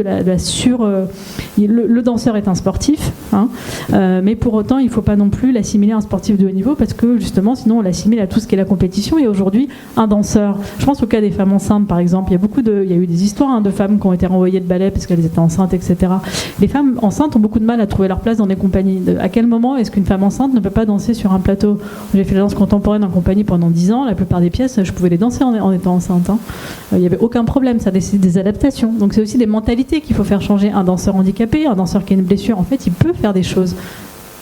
le danseur est un sportif, hein, mais pour autant il ne faut pas non plus l'assimiler à un sportif de haut niveau, parce que justement sinon on l'assimile à tout ce qui est la compétition. Et aujourd'hui un danseur, je pense au cas des femmes enceintes par exemple, il y a eu des histoires de femmes qui ont été renvoyées de ballet parce qu'elles étaient enceintes, etc. Les femmes enceintes ont beaucoup de mal à trouver leur place dans des compagnies. À quel moment est-ce qu'une femme enceinte ne peut pas danser sur un plateau? J'ai fait la danse contemporaine en compagnie pendant 10 ans, la plupart des pièces je pouvais les danser en étant enceinte, hein. Il n'y avait aucun problème, ça nécessite des adaptations. Donc c'est aussi des mentalités qu'il faut faire changer. Un danseur handicapé, un danseur qui a une blessure, en fait il peut faire des choses.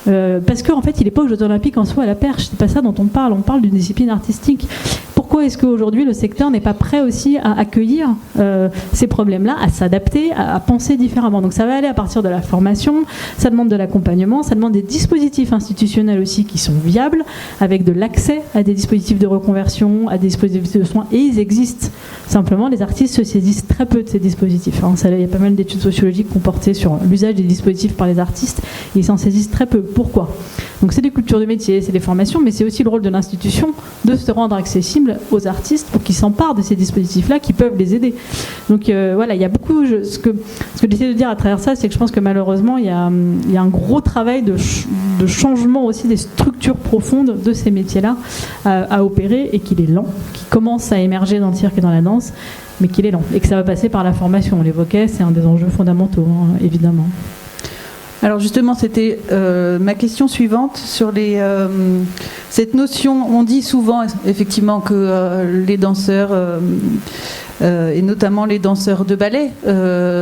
Parce qu'en fait il n'est pas aux Jeux Olympiques en soi à la perche, c'est pas ça dont on parle d'une discipline artistique. Pourquoi est-ce qu'aujourd'hui le secteur n'est pas prêt aussi à accueillir ces problèmes-là, à s'adapter, à penser différemment? Donc ça va aller à partir de la formation, ça demande de l'accompagnement, ça demande des dispositifs institutionnels aussi qui sont viables, avec de l'accès à des dispositifs de reconversion, à des dispositifs de soins, et ils existent. Simplement, les artistes se saisissent très peu de ces dispositifs, hein. Il y a pas mal d'études sociologiques qui ont porté sur l'usage des dispositifs par les artistes, et ils s'en saisissent très peu. Pourquoi? Donc c'est des cultures de métier, c'est des formations, mais c'est aussi le rôle de l'institution de se rendre accessible aux artistes pour qu'ils s'emparent de ces dispositifs-là qui peuvent les aider. Donc voilà, il y a beaucoup. Ce que j'essaie de dire à travers ça, c'est que je pense que malheureusement, il y a un gros travail de changement aussi des structures profondes de ces métiers-là à opérer, et qu'il est lent, qui commence à émerger dans le cirque et dans la danse, mais qu'il est lent. Et que ça va passer par la formation. On l'évoquait, c'est un des enjeux fondamentaux, hein, évidemment. Alors justement, c'était ma question suivante sur cette notion. On dit souvent effectivement que les danseurs, et notamment les danseurs de ballet,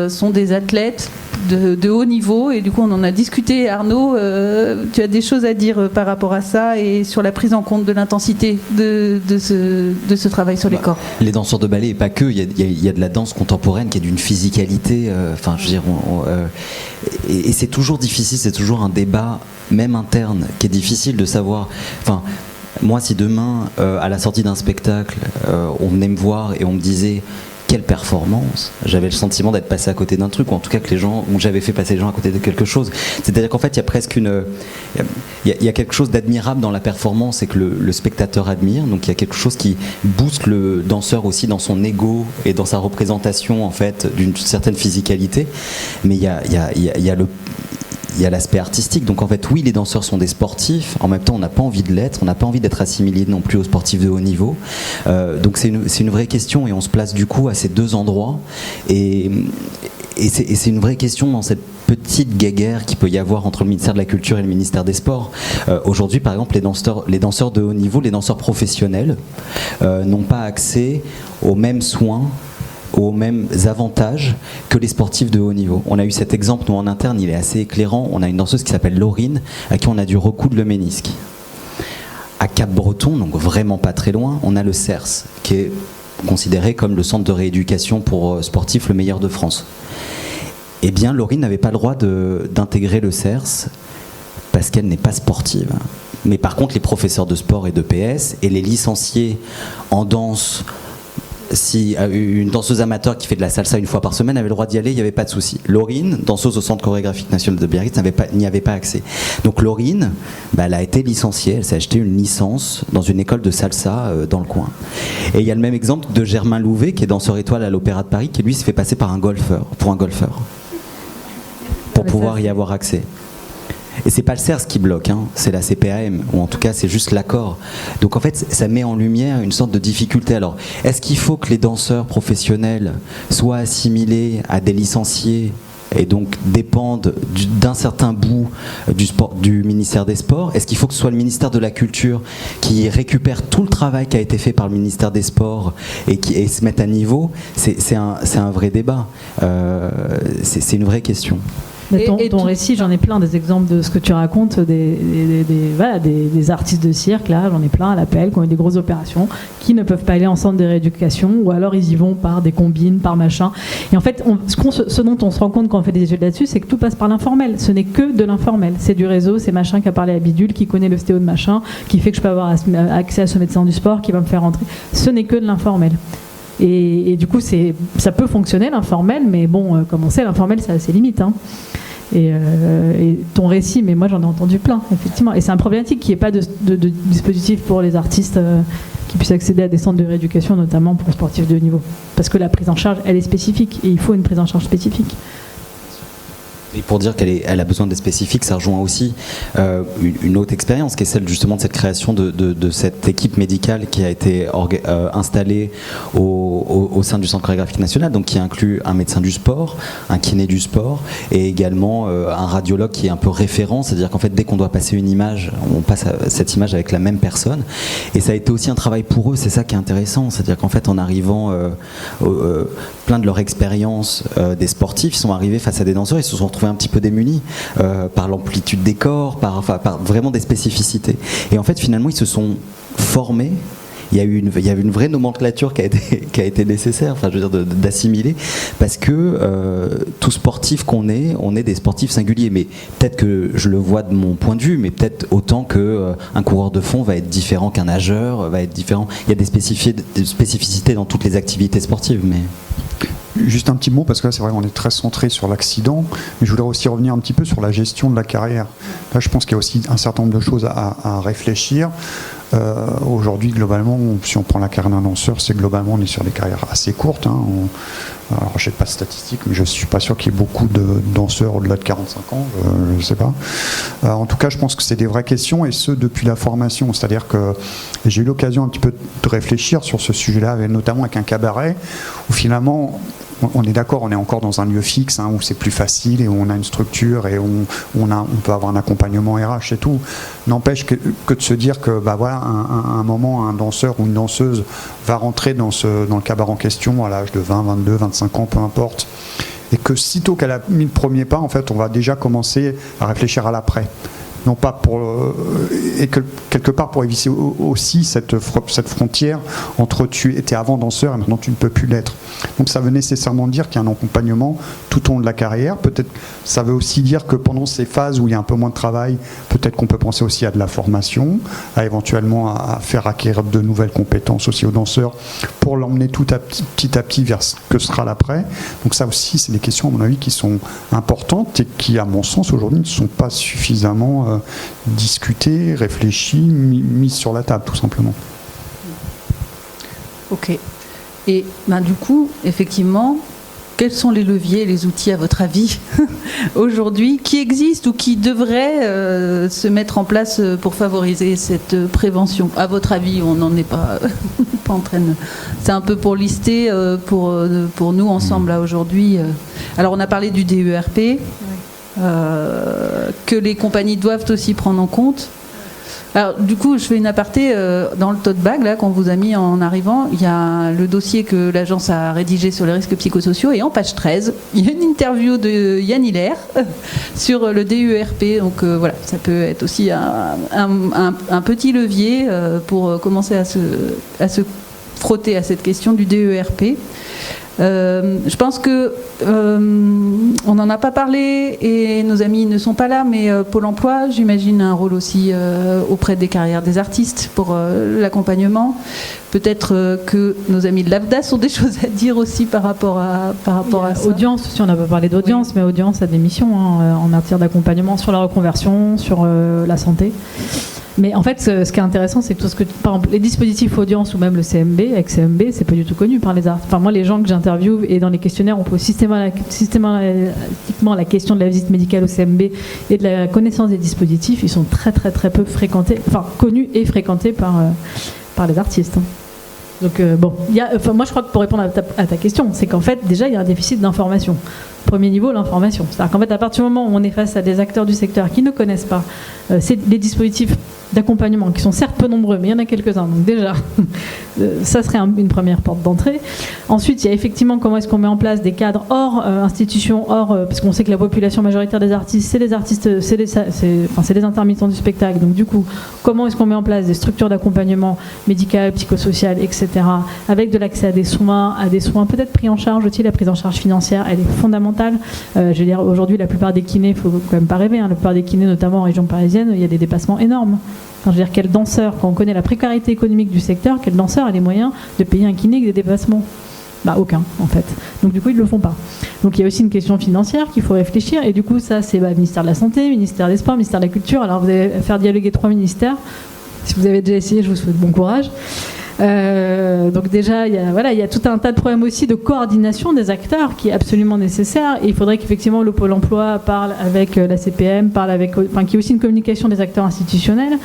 sont des athlètes de haut niveau, et du coup on en a discuté. Arnaud, tu as des choses à dire par rapport à ça et sur la prise en compte de l'intensité de ce travail sur les corps? Les danseurs de ballet, et pas que, il y a de la danse contemporaine qui est d'une physicalité, enfin je veux dire, et c'est toujours difficile, c'est toujours un débat même interne qui est difficile de savoir. Enfin, moi, si demain à la sortie d'un spectacle on venait me voir et on me disait quelle performance, j'avais le sentiment d'être passé à côté d'un truc, ou en tout cas que j'avais fait passer les gens à côté de quelque chose. C'est-à-dire qu'en fait, il y a presque il y a quelque chose d'admirable dans la performance, et que le spectateur admire. Donc il y a quelque chose qui booste le danseur aussi dans son ego et dans sa représentation en fait d'une certaine physicalité. Mais il y a l'aspect artistique. Donc en fait, oui, les danseurs sont des sportifs. En même temps, on n'a pas envie de l'être. On n'a pas envie d'être assimilé non plus aux sportifs de haut niveau. Donc c'est une vraie question, et on se place du coup à ces deux endroits. Et c'est une vraie question dans cette petite guéguerre qu'il peut y avoir entre le ministère de la Culture et le ministère des Sports. Aujourd'hui, par exemple, les danseurs de haut niveau, les danseurs professionnels, n'ont pas accès aux mêmes soins, aux mêmes avantages que les sportifs de haut niveau. On a eu cet exemple, nous en interne, il est assez éclairant. On a une danseuse qui s'appelle Laurine, à qui on a dû recoudre le ménisque. À Cap-Breton, donc vraiment pas très loin, on a le CERS, qui est considéré comme le centre de rééducation pour sportifs le meilleur de France. Eh bien, Laurine n'avait pas le droit d'intégrer le CERS parce qu'elle n'est pas sportive. Mais par contre, les professeurs de sport et de PS et les licenciés en danse, si une danseuse amateur qui fait de la salsa une fois par semaine avait le droit d'y aller, il n'y avait pas de souci. Laurine, danseuse au Centre chorégraphique national de Biarritz, n'y avait pas accès. Donc Laurine, elle a été licenciée, elle s'est acheté une licence dans une école de salsa dans le coin. Et il y a le même exemple de Germain Louvet, qui est danseur étoile à l'Opéra de Paris, qui lui se fait passer pour un golfeur, pour pouvoir y avoir accès. Et c'est pas le CERS qui bloque, hein, c'est la CPAM, ou en tout cas c'est juste l'accord. Donc en fait ça met en lumière une sorte de difficulté. Alors est-ce qu'il faut que les danseurs professionnels soient assimilés à des licenciés et donc dépendent d'un certain bout du ministère des Sports? Est-ce qu'il faut que ce soit le ministère de la Culture qui récupère tout le travail qui a été fait par le ministère des Sports et se mette à niveau? C'est un vrai débat, c'est une vraie question. Mais ton récit, j'en ai plein des exemples de ce que tu racontes, des artistes de cirque, là, j'en ai plein à l'appel, qui ont eu des grosses opérations, qui ne peuvent pas aller en centre de rééducation, ou alors ils y vont par des combines, par machin. Et en fait, ce dont on se rend compte quand on fait des études là-dessus, c'est que tout passe par l'informel. Ce n'est que de l'informel. C'est du réseau, c'est machin qui a parlé à bidule, qui connaît le stéo de machin, qui fait que je peux avoir accès à ce médecin du sport, qui va me faire rentrer. Ce n'est que de l'informel. Et du coup, ça peut fonctionner l'informel, mais bon, comme on sait, l'informel, ça a ses limites. Hein. Et ton récit, mais moi j'en ai entendu plein, effectivement. Et c'est un problématique qu'il n'y ait pas de dispositif pour les artistes qui puissent accéder à des centres de rééducation, notamment pour sportifs de haut niveau. Parce que la prise en charge, elle est spécifique, et il faut une prise en charge spécifique. Et pour dire qu'elle a besoin des spécifiques, ça rejoint aussi une autre expérience qui est celle justement de cette création de cette équipe médicale qui a été installée au sein du Centre chorégraphique national, donc qui inclut un médecin du sport, un kiné du sport et également un radiologue qui est un peu référent, c'est-à-dire qu'en fait dès qu'on doit passer une image, on passe à cette image avec la même personne. Et ça a été aussi un travail pour eux, c'est ça qui est intéressant, c'est-à-dire qu'en fait en arrivant, plein de leur expérience des sportifs, ils sont arrivés face à des danseurs, ils se sont retrouvés un petit peu démunis par l'amplitude des corps, par vraiment des spécificités. Et en fait, finalement, ils se sont formés. Il y a eu une vraie nomenclature qui a été nécessaire, enfin, je veux dire, d'assimiler, parce que tout sportif qu'on est, on est des sportifs singuliers. Mais peut-être que je le vois de mon point de vue, mais peut-être autant que un coureur de fond va être différent qu'un nageur, va être différent. Il y a des spécificités dans toutes les activités sportives, mais. Juste un petit mot, parce que là c'est vrai on est très centré sur l'accident, mais je voudrais aussi revenir un petit peu sur la gestion de la carrière. Là je pense qu'il y a aussi un certain nombre de choses à réfléchir. Aujourd'hui globalement, si on prend la carrière d'un danseur, c'est globalement on est sur des carrières assez courtes. Hein. Alors je n'ai pas de statistiques, mais je ne suis pas sûr qu'il y ait beaucoup de danseurs au-delà de 45 ans, je ne sais pas. En tout cas je pense que c'est des vraies questions, et ce depuis la formation, c'est-à-dire que j'ai eu l'occasion un petit peu de réfléchir sur ce sujet-là, notamment avec un cabaret, où finalement on est d'accord, on est encore dans un lieu fixe, hein, où c'est plus facile et où on a une structure et on peut avoir un accompagnement RH et tout. N'empêche que de se dire que voilà, un moment, un danseur ou une danseuse va rentrer dans le cabaret en question à l'âge de 20, 22, 25 ans, peu importe, et que sitôt qu'elle a mis le premier pas, en fait, on va déjà commencer à réfléchir à l'après. Non pas et que quelque part pour éviter aussi cette frontière entre tu étais avant danseur et maintenant tu ne peux plus l'être. Donc ça veut nécessairement dire qu'il y a un accompagnement tout au long de la carrière. Peut-être ça veut aussi dire que pendant ces phases où il y a un peu moins de travail, peut-être qu'on peut penser aussi à de la formation, à éventuellement à faire acquérir de nouvelles compétences aussi aux danseurs pour l'emmener petit à petit vers ce que sera l'après. Donc ça aussi c'est des questions à mon avis qui sont importantes et qui à mon sens aujourd'hui ne sont pas suffisamment discuter, réfléchir, mise sur la table tout simplement. Ok. Et du coup, effectivement, quels sont les leviers, les outils à votre avis aujourd'hui qui existent ou qui devraient se mettre en place pour favoriser cette prévention? À votre avis, on n'en est pas en train de... C'est un peu pour lister pour nous ensemble là aujourd'hui. Alors on a parlé du DERP. Que les compagnies doivent aussi prendre en compte. Alors du coup je fais une aparté, dans le tote bag là qu'on vous a mis en arrivant, il y a le dossier que l'agence a rédigé sur les risques psychosociaux, et en page 13 il y a une interview de Yann Hiller sur le DERP, donc voilà, ça peut être aussi un petit levier pour commencer à se frotter à cette question du DERP. Je pense que on n'en a pas parlé et nos amis ne sont pas là, mais Pôle emploi, j'imagine, a un rôle aussi auprès des carrières des artistes pour l'accompagnement. Peut-être que nos amis de l'AFDAS ont des choses à dire aussi par rapport à ça. Audience, si on n'a pas parlé d'audience, oui. Mais Audience a des missions en matière d'accompagnement sur la reconversion, sur la santé. Mais en fait, ce qui est intéressant, c'est que tout ce que, par exemple, les dispositifs audience ou même le CMB, avec CMB, c'est pas du tout connu par les artistes. Enfin, moi, les gens que j'interviewe et dans les questionnaires, on pose systématiquement la question de la visite médicale au CMB et de la connaissance des dispositifs. Ils sont très, très, très peu fréquentés, enfin, connus et fréquentés par les artistes. Donc, bon, moi, je crois que pour répondre à ta question, c'est qu'en fait, déjà, il y a un déficit d'information. Premier niveau, l'information. C'est-à-dire qu'en fait, à partir du moment où on est face à des acteurs du secteur qui ne connaissent pas les dispositifs d'accompagnement, qui sont certes peu nombreux, mais il y en a quelques-uns, donc déjà, ça serait une première porte d'entrée. Ensuite, il y a effectivement comment est-ce qu'on met en place des cadres hors institutions, parce qu'on sait que la population majoritaire des artistes, c'est les artistes, c'est les intermittents du spectacle, donc du coup, comment est-ce qu'on met en place des structures d'accompagnement médical, psychosocial, etc., avec de l'accès à des soins peut-être pris en charge aussi. La prise en charge financière, elle est fondamentale. Je veux dire, aujourd'hui, la plupart des kinés, il ne faut quand même pas rêver, la plupart des kinés, notamment en région parisienne, il y a des dépassements énormes. Enfin, je veux dire, quel danseur, quand on connaît la précarité économique du secteur, quel danseur a les moyens de payer un kiné avec des dépassements ? Aucun, en fait. Donc du coup, ils ne le font pas. Donc il y a aussi une question financière qu'il faut réfléchir. Et du coup, ça, c'est ministère de la Santé, ministère des Sports, ministère de la Culture. Alors vous allez faire dialoguer 3 ministères. Si vous avez déjà essayé, je vous souhaite bon courage. Donc déjà, il y a tout un tas de problèmes aussi de coordination des acteurs qui est absolument nécessaire. Et il faudrait qu'effectivement le Pôle emploi parle avec la CPM, qu'il y ait aussi une communication des acteurs institutionnels.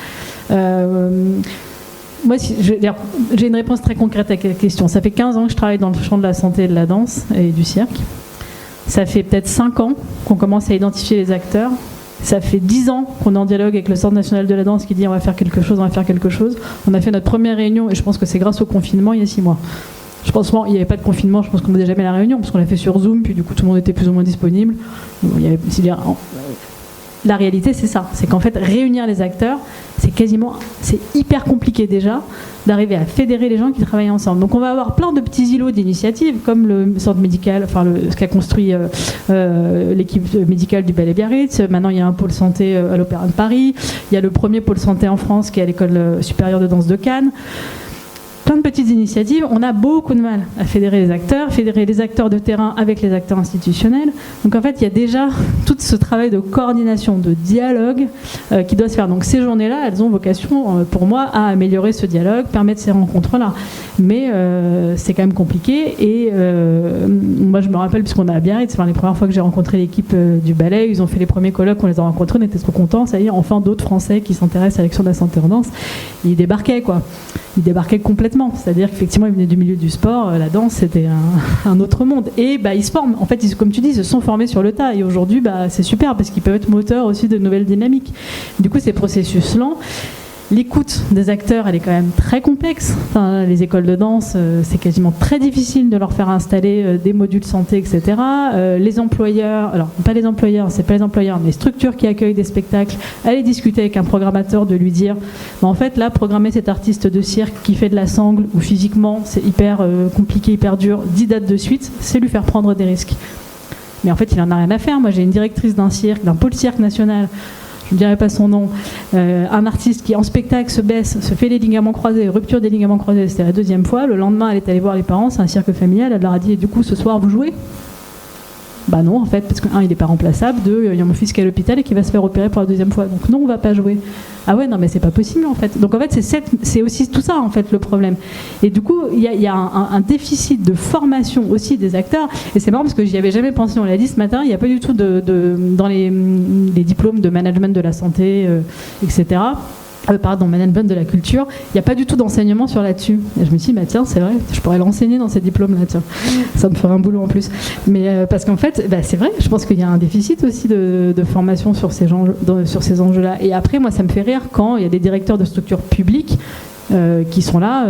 Moi, j'ai une réponse très concrète à cette question. Ça fait 15 ans que je travaille dans le champ de la santé et de la danse et du cirque. Ça fait peut-être 5 ans qu'on commence à identifier les acteurs. Ça fait 10 ans qu'on est en dialogue avec le Centre national de la danse qui dit on va faire quelque chose. On a fait notre première réunion, et je pense que c'est grâce au confinement il y a 6 mois. Je pense qu'il n'y avait pas de confinement, je pense qu'on ne faisait jamais la réunion, parce qu'on l'a fait sur Zoom, puis du coup tout le monde était plus ou moins disponible. La réalité, c'est ça. C'est qu'en fait, réunir les acteurs, c'est hyper compliqué déjà d'arriver à fédérer les gens qui travaillent ensemble. Donc on va avoir plein de petits îlots d'initiatives, comme le centre médical, ce qu'a construit l'équipe médicale du Ballet Biarritz. Maintenant, il y a un pôle santé à l'Opéra de Paris. Il y a le premier pôle santé en France qui est à l'École supérieure de danse de Cannes. Plein de petites initiatives. On a beaucoup de mal à fédérer les acteurs de terrain avec les acteurs institutionnels. Donc en fait, il y a déjà tout ce travail de coordination, de dialogue qui doit se faire. Donc ces journées-là, elles ont vocation, pour moi, à améliorer ce dialogue, permettre ces rencontres-là. Mais c'est quand même compliqué. Et moi, je me rappelle, puisqu'on est à Biarritz, les premières fois que j'ai rencontré l'équipe du ballet, ils ont fait les premiers colloques, on les a rencontrés, on était trop contents. Ça y est, enfin d'autres Français qui s'intéressent à l'action de la santé en danse. Ils débarquaient, quoi. Ils débarquaient complètement, c'est-à-dire qu'effectivement ils venaient du milieu du sport, la danse c'était un autre monde, et ils se forment, en fait comme tu dis, ils se sont formés sur le tas, et aujourd'hui c'est super parce qu'ils peuvent être moteurs aussi de nouvelles dynamiques. Du coup ces processus lents, l'écoute des acteurs, elle est quand même très complexe. Les écoles de danse, c'est quasiment très difficile de leur faire installer des modules santé, etc. Les employeurs, alors pas les employeurs, c'est pas les employeurs, mais les structures qui accueillent des spectacles, aller discuter avec un programmateur, de lui dire, en fait là, programmer cet artiste de cirque qui fait de la sangle, ou physiquement c'est hyper compliqué, hyper dur, 10 dates de suite, c'est lui faire prendre des risques. Mais en fait, il en a rien à faire. Moi, j'ai une directrice d'un cirque, d'un pôle cirque national, je ne dirai pas son nom, un artiste qui en spectacle se baisse, se fait les ligaments croisés, rupture des ligaments croisés, c'était la 2e fois. Le lendemain, elle est allée voir les parents, c'est un cirque familial, elle leur a dit, et du coup, ce soir, vous jouez ? Non, en fait, parce que, 1, il n'est pas remplaçable, 2, il y a mon fils qui est à l'hôpital et qui va se faire opérer pour la 2e fois. Donc non, on ne va pas jouer. Ah ouais, non, mais c'est pas possible, en fait. Donc en fait, c'est aussi tout ça, en fait, le problème. Et du coup, il y a un déficit de formation aussi des acteurs. Et c'est marrant parce que j'y avais jamais pensé, on l'a dit ce matin, il n'y a pas du tout dans les diplômes de management de la santé, etc., management de la culture, il n'y a pas du tout d'enseignement sur là-dessus. Et je me suis dit, tiens, c'est vrai, je pourrais l'enseigner dans ces diplômes-là, tiens. Ça me ferait un boulot en plus. Mais parce qu'en fait, c'est vrai, je pense qu'il y a un déficit aussi de formation sur ces enjeux-là. Et après, moi, ça me fait rire quand il y a des directeurs de structures publiques qui sont là.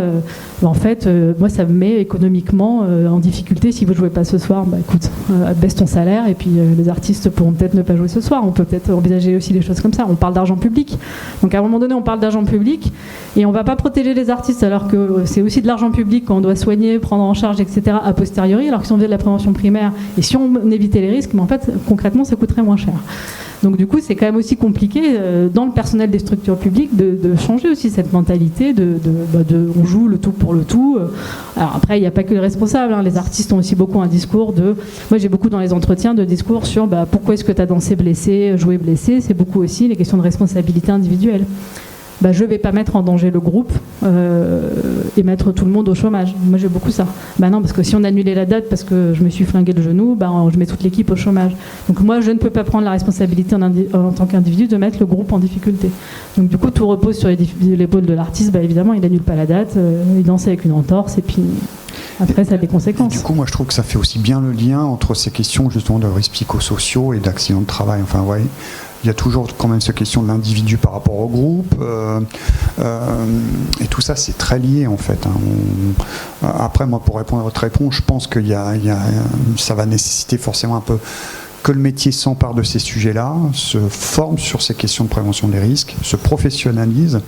En fait, moi, ça me met économiquement en difficulté. Si vous ne jouez pas ce soir, écoute, baisse ton salaire, et puis les artistes pourront peut-être ne pas jouer ce soir. On peut peut-être envisager aussi des choses comme ça. On parle d'argent public. Donc à un moment donné, on parle d'argent public, et on ne va pas protéger les artistes, alors que c'est aussi de l'argent public qu'on doit soigner, prendre en charge, etc., a posteriori, alors que si on faisait de la prévention primaire, et si on évitait les risques, mais en fait, concrètement, ça coûterait moins cher. Donc du coup, c'est quand même aussi compliqué dans le personnel des structures publiques de changer aussi cette mentalité de on joue le tout pour le tout. Alors après, il n'y a pas que les responsables, les artistes ont aussi beaucoup un discours moi j'ai beaucoup dans les entretiens de discours sur pourquoi est-ce que tu as dansé blessé, joué blessé. C'est beaucoup aussi les questions de responsabilité individuelle. Je ne vais pas mettre en danger le groupe et mettre tout le monde au chômage. Moi, j'ai beaucoup ça. Non, parce que si on annulait la date parce que je me suis flingué le genou, je mets toute l'équipe au chômage. Donc moi, je ne peux pas prendre la responsabilité en tant qu'individu de mettre le groupe en difficulté. Donc du coup, tout repose sur l'épaule de l'artiste. Évidemment, il n'annule pas la date, il danse avec une entorse, et puis... Après, ça a des conséquences. Du coup, moi, je trouve que ça fait aussi bien le lien entre ces questions justement de risques psychosociaux et d'accidents de travail. Enfin, ouais, il y a toujours quand même cette question de l'individu par rapport au groupe, et tout ça, c'est très lié en fait. Après, moi, pour répondre à votre réponse, je pense que ça va nécessiter forcément un peu que le métier s'empare de ces sujets-là, se forme sur ces questions de prévention des risques, se professionnalise,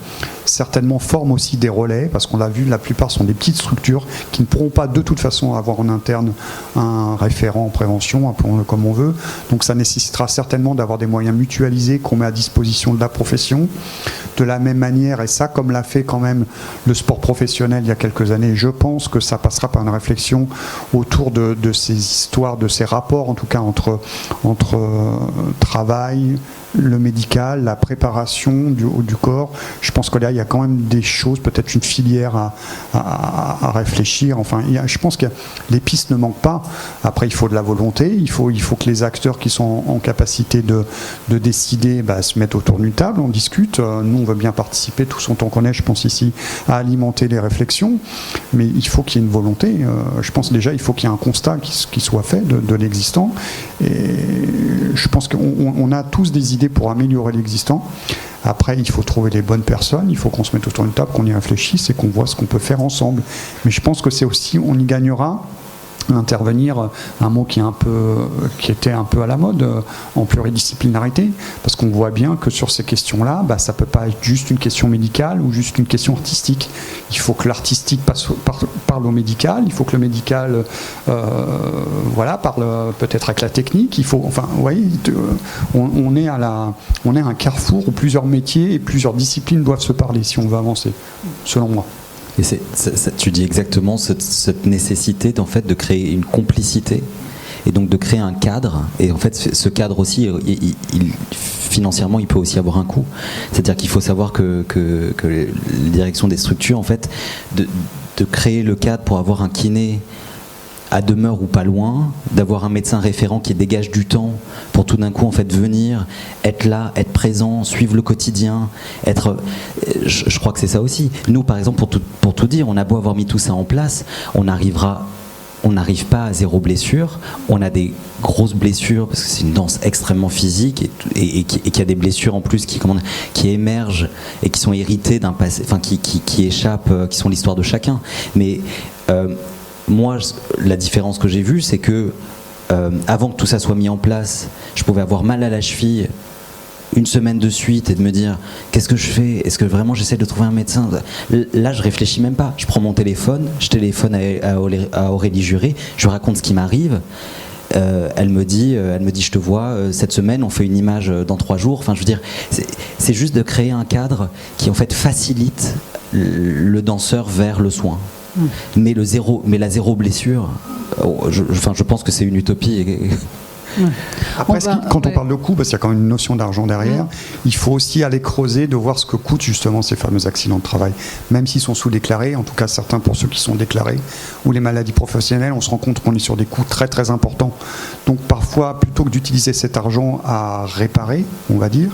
certainement forme aussi des relais, parce qu'on l'a vu, la plupart sont des petites structures qui ne pourront pas de toute façon avoir en interne un référent en prévention, appelons-le comme on veut. Donc ça nécessitera certainement d'avoir des moyens mutualisés qu'on met à disposition de la profession. De la même manière, et ça comme l'a fait quand même le sport professionnel il y a quelques années, je pense que ça passera par une réflexion autour de ces histoires, de ces rapports en tout cas entre travail, le médical, la préparation du corps. Je pense que là, il y a quand même des choses, peut-être une filière à réfléchir. Enfin, je pense que les pistes ne manquent pas. Après, il faut de la volonté. Il faut que les acteurs qui sont en capacité de décider se mettent autour d'une table, on discute. Nous, on veut bien participer, tous autant qu'on est, je pense ici, à alimenter les réflexions. Mais il faut qu'il y ait une volonté. Je pense déjà, il faut qu'il y ait un constat qui soit fait de l'existant. Et je pense qu'on a tous des idées pour améliorer l'existant. Après, il faut trouver les bonnes personnes, il faut qu'on se mette autour d'une table, qu'on y réfléchisse et qu'on voit ce qu'on peut faire ensemble. Mais je pense que c'est aussi, on y gagnera intervenir, un mot qui était un peu à la mode, en pluridisciplinarité, parce qu'on voit bien que sur ces questions-là, ça peut pas être juste une question médicale ou juste une question artistique. Il faut que l'artistique parle au médical, il faut que le médical parle peut-être avec la technique. Il faut, enfin, vous voyez, on est à un carrefour où plusieurs métiers et plusieurs disciplines doivent se parler si on veut avancer, selon moi. Et tu dis exactement cette nécessité en fait, de créer une complicité et donc de créer un cadre. Et en fait, ce cadre aussi, financièrement, il peut aussi avoir un coût. C'est-à-dire qu'il faut savoir que les directions des structures, en fait, de créer le cadre pour avoir un kiné à demeure ou pas loin, d'avoir un médecin référent qui dégage du temps pour tout d'un coup en fait venir, être là, être présent, suivre le quotidien, je crois que c'est ça aussi. Nous par exemple pour tout dire, on a beau avoir mis tout ça en place, on n'arrive pas à zéro blessure, on a des grosses blessures parce que c'est une danse extrêmement physique et qu'il y a des blessures en plus qui émergent et qui sont héritées d'un passé, enfin qui échappent, qui sont l'histoire de chacun. Mais moi, la différence que j'ai vue, c'est que avant que tout ça soit mis en place, je pouvais avoir mal à la cheville une semaine de suite et de me dire qu'est-ce que je fais ? Est-ce que vraiment j'essaie de trouver un médecin ? Là, je réfléchis même pas. Je prends mon téléphone, je téléphone à Aurélie Juré, je lui raconte ce qui m'arrive. Elle me dit je te vois cette semaine, on fait une image dans 3 jours. Enfin, je veux dire, c'est juste de créer un cadre qui en fait facilite le danseur vers le soin. Mais la zéro blessure, je pense que c'est une utopie. Après, quand on parle de coût, parce qu'il y a quand même une notion d'argent derrière, il faut aussi aller creuser, de voir ce que coûtent justement ces fameux accidents de travail. Même s'ils sont sous-déclarés, en tout cas certains pour ceux qui sont déclarés, ou les maladies professionnelles, on se rend compte qu'on est sur des coûts très très importants. Donc parfois, plutôt que d'utiliser cet argent à réparer, on va dire,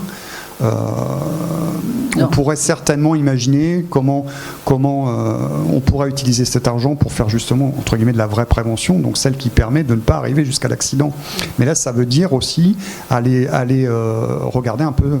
on pourrait certainement imaginer comment on pourrait utiliser cet argent pour faire justement entre guillemets de la vraie prévention, donc celle qui permet de ne pas arriver jusqu'à l'accident. Mais là, ça veut dire aussi aller regarder un peu,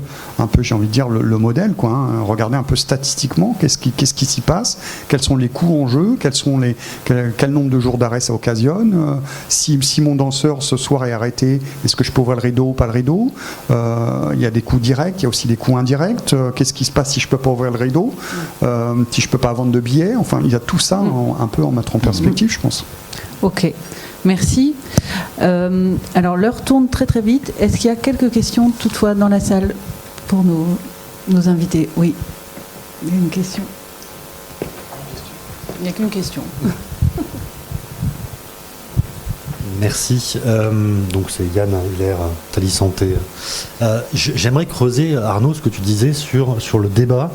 j'ai envie de dire le modèle, quoi, hein, regarder un peu statistiquement qu'est-ce qui s'y passe, quels sont les coûts en jeu, quel nombre de jours d'arrêt ça occasionne, si mon danseur ce soir est arrêté, est-ce que je peux ouvrir le rideau ou pas le rideau, il y a des coûts directs, il y a aussi des coûts indirects. Qu'est-ce qui se passe si je ne peux pas ouvrir le rideau, si je ne peux pas vendre de billets. Enfin, il y a tout ça un peu en mettre en perspective, je pense. Ok, merci. Alors, l'heure tourne très très vite. Est-ce qu'il y a quelques questions toutefois dans la salle pour nos invités ? Oui, il y a une question. Il n'y a qu'une question. Merci. Donc c'est Yann Hilaire, Thalie Santé. J'aimerais creuser, Arnaud, ce que tu disais sur le débat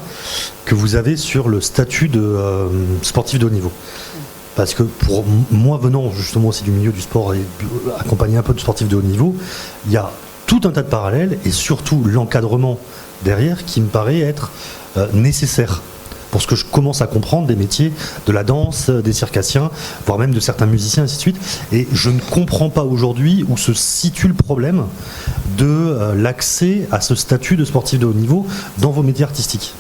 que vous avez sur le statut de sportif de haut niveau. Parce que pour moi, venant justement aussi du milieu du sport et accompagner un peu de sportifs de haut niveau, il y a tout un tas de parallèles et surtout l'encadrement derrière qui me paraît être nécessaire. pour ce que je commence à comprendre des métiers de la danse, des circassiens, voire même de certains musiciens, ainsi de suite. Et je ne comprends pas aujourd'hui où se situe le problème de l'accès à ce statut de sportif de haut niveau dans vos métiers artistiques.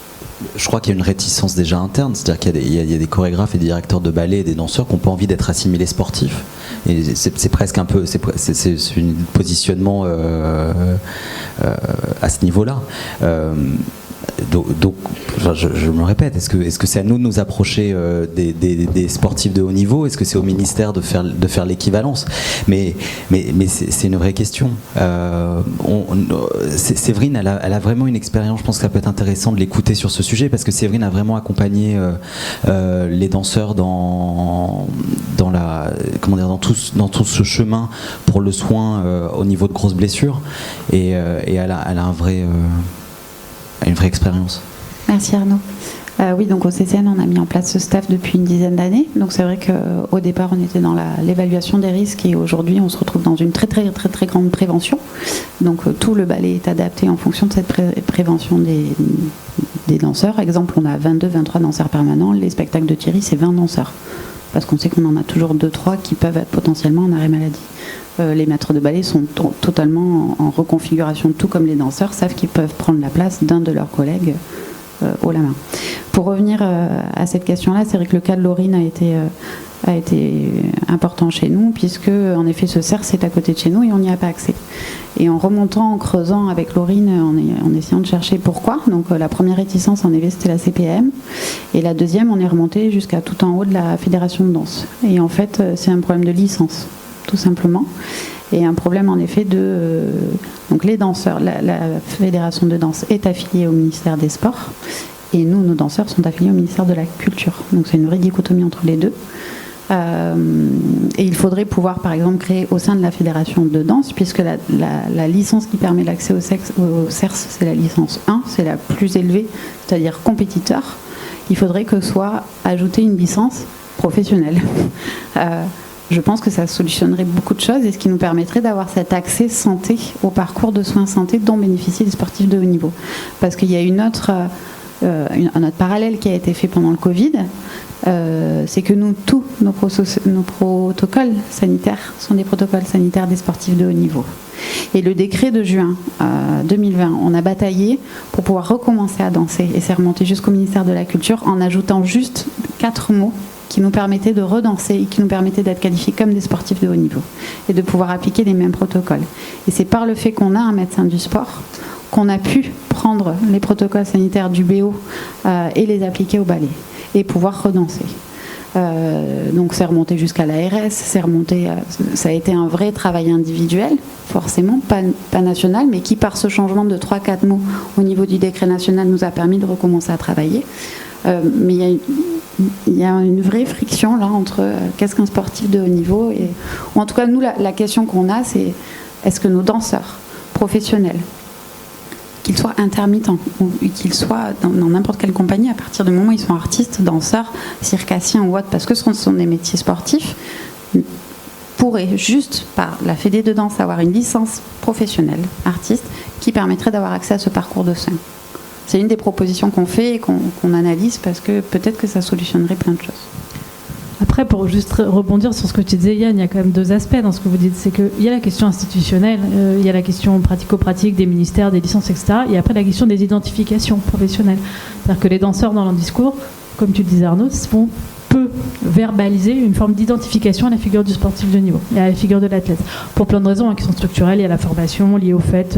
Je crois qu'il y a une réticence déjà interne, c'est-à-dire qu'il y a des chorégraphes et des directeurs de ballet et des danseurs qui n'ont pas envie d'être assimilés sportifs. Et c'est presque un peu, c'est un positionnement à ce niveau-là. Donc je me répète, est-ce que c'est à nous de nous approcher des sportifs de haut niveau? Est-ce que c'est au ministère de faire l'équivalence? Mais c'est une vraie question. Séverine, elle a vraiment une expérience. Je pense que ça peut être intéressant de l'écouter sur ce sujet, parce que Séverine a vraiment accompagné les danseurs dans tout ce chemin pour le soin au niveau de grosses blessures, et elle a une vraie expérience. Merci Arnaud. Oui, donc au CCN, on a mis en place ce staff depuis une dizaine d'années. Donc c'est vrai qu'au départ, on était dans l'évaluation des risques, et aujourd'hui, on se retrouve dans une très très très très grande prévention. Donc tout le ballet est adapté en fonction de cette prévention des danseurs. Exemple, on a 22-23 danseurs permanents. Les spectacles de Thierry, c'est 20 danseurs. Parce qu'on sait qu'on en a toujours 2-3 qui peuvent être potentiellement en arrêt maladie. Les maîtres de ballet sont totalement en reconfiguration, tout comme les danseurs savent qu'ils peuvent prendre la place d'un de leurs collègues haut la main. Pour revenir à cette question-là, c'est vrai que le cas de Laurine a été important chez nous, puisque en effet ce CERS est à côté de chez nous et on n'y a pas accès. Et en remontant, en creusant avec Laurine, en essayant de chercher pourquoi, donc la première réticence en effet c'était la CPM, et la deuxième on est remonté jusqu'à tout en haut de la fédération de danse. Et en fait c'est un problème de licence, tout simplement, et un problème en effet donc les danseurs, la fédération de danse est affiliée au ministère des Sports, et nous, nos danseurs sont affiliés au ministère de la Culture. Donc c'est une vraie dichotomie entre les deux. Et il faudrait pouvoir, par exemple, créer au sein de la fédération de danse, puisque la licence qui permet l'accès au CERS, c'est la licence 1, c'est la plus élevée, c'est-à-dire compétiteur. Il faudrait que soit ajoutée une licence professionnelle. Je pense que ça solutionnerait beaucoup de choses, et ce qui nous permettrait d'avoir cet accès santé au parcours de soins santé dont bénéficient les sportifs de haut niveau. Parce qu'il y a un autre parallèle qui a été fait pendant le Covid, c'est que nous, tous nos protocoles sanitaires sont des protocoles sanitaires des sportifs de haut niveau. Et le décret de juin 2020, on a bataillé pour pouvoir recommencer à danser, et c'est remonté jusqu'au ministère de la Culture en ajoutant juste 4 mots qui nous permettaient de redanser et qui nous permettaient d'être qualifiés comme des sportifs de haut niveau et de pouvoir appliquer les mêmes protocoles. Et c'est par le fait qu'on a un médecin du sport qu'on a pu prendre les protocoles sanitaires du BO et les appliquer au ballet et pouvoir redanser. Donc c'est remonté jusqu'à l'ARS, ça a été un vrai travail individuel, forcément, pas national, mais qui par ce changement de 3-4 mots au niveau du décret national nous a permis de recommencer à travailler. Mais il y a une vraie friction là entre qu'est-ce qu'un sportif de haut niveau, ou en tout cas nous la question qu'on a, c'est est-ce que nos danseurs professionnels, qu'ils soient intermittents ou qu'ils soient dans n'importe quelle compagnie, à partir du moment où ils sont artistes, danseurs, circassiens ou autres, parce que ce sont des métiers sportifs, pourraient juste par la fédé de danse avoir une licence professionnelle artiste qui permettrait d'avoir accès à ce parcours de soins. C'est une des propositions qu'on fait et qu'on analyse, parce que peut-être que ça solutionnerait plein de choses. Après, pour juste rebondir sur ce que tu disais, Yann, il y a quand même 2 aspects dans ce que vous dites. C'est qu'il y a la question institutionnelle, il y a la question pratico-pratique des ministères, des licences, etc. Et après, la question des identifications professionnelles. C'est-à-dire que les danseurs, dans leur discours, comme tu le disais Arnaud, peut verbaliser une forme d'identification à la figure du sportif de niveau et à la figure de l'athlète. Pour plein de raisons qui sont structurelles, il y a la formation liée au fait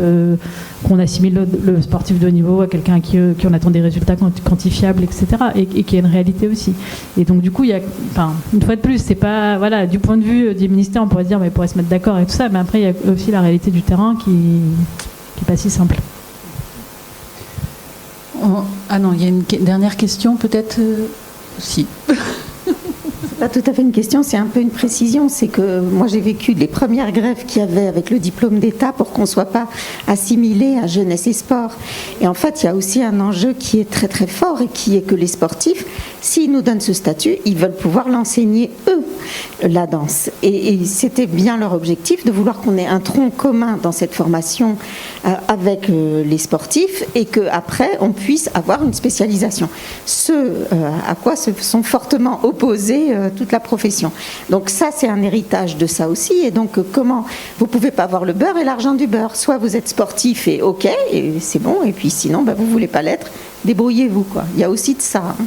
qu'on assimile le sportif de haut niveau à quelqu'un qui on attend des résultats quantifiables, etc. Et qui est une réalité aussi. Et donc du coup, une fois de plus, c'est pas, voilà, du point de vue du ministère, on pourrait dire, mais il pourrait se mettre d'accord et tout ça, mais après il y a aussi la réalité du terrain qui est pas si simple. Ah non, il y a une dernière question peut-être. Si. C'est pas tout à fait une question, c'est un peu une précision. C'est que moi j'ai vécu les premières grèves qu'il y avait avec le diplôme d'État pour qu'on ne soit pas assimilé à jeunesse et sport. Et en fait, il y a aussi un enjeu qui est très très fort, et qui est que les sportifs, s'ils nous donnent ce statut, ils veulent pouvoir l'enseigner eux. la danse. Et c'était bien leur objectif de vouloir qu'on ait un tronc commun dans cette formation avec les sportifs et qu'après on puisse avoir une spécialisation. Ce à quoi se sont fortement opposés toute la profession. Donc ça, c'est un héritage de ça aussi. Et donc comment vous pouvez pas avoir le beurre et l'argent du beurre. Soit vous êtes sportif et ok, et c'est bon, et puis sinon vous voulez pas l'être, débrouillez-vous quoi. Il y a aussi de ça. Hein.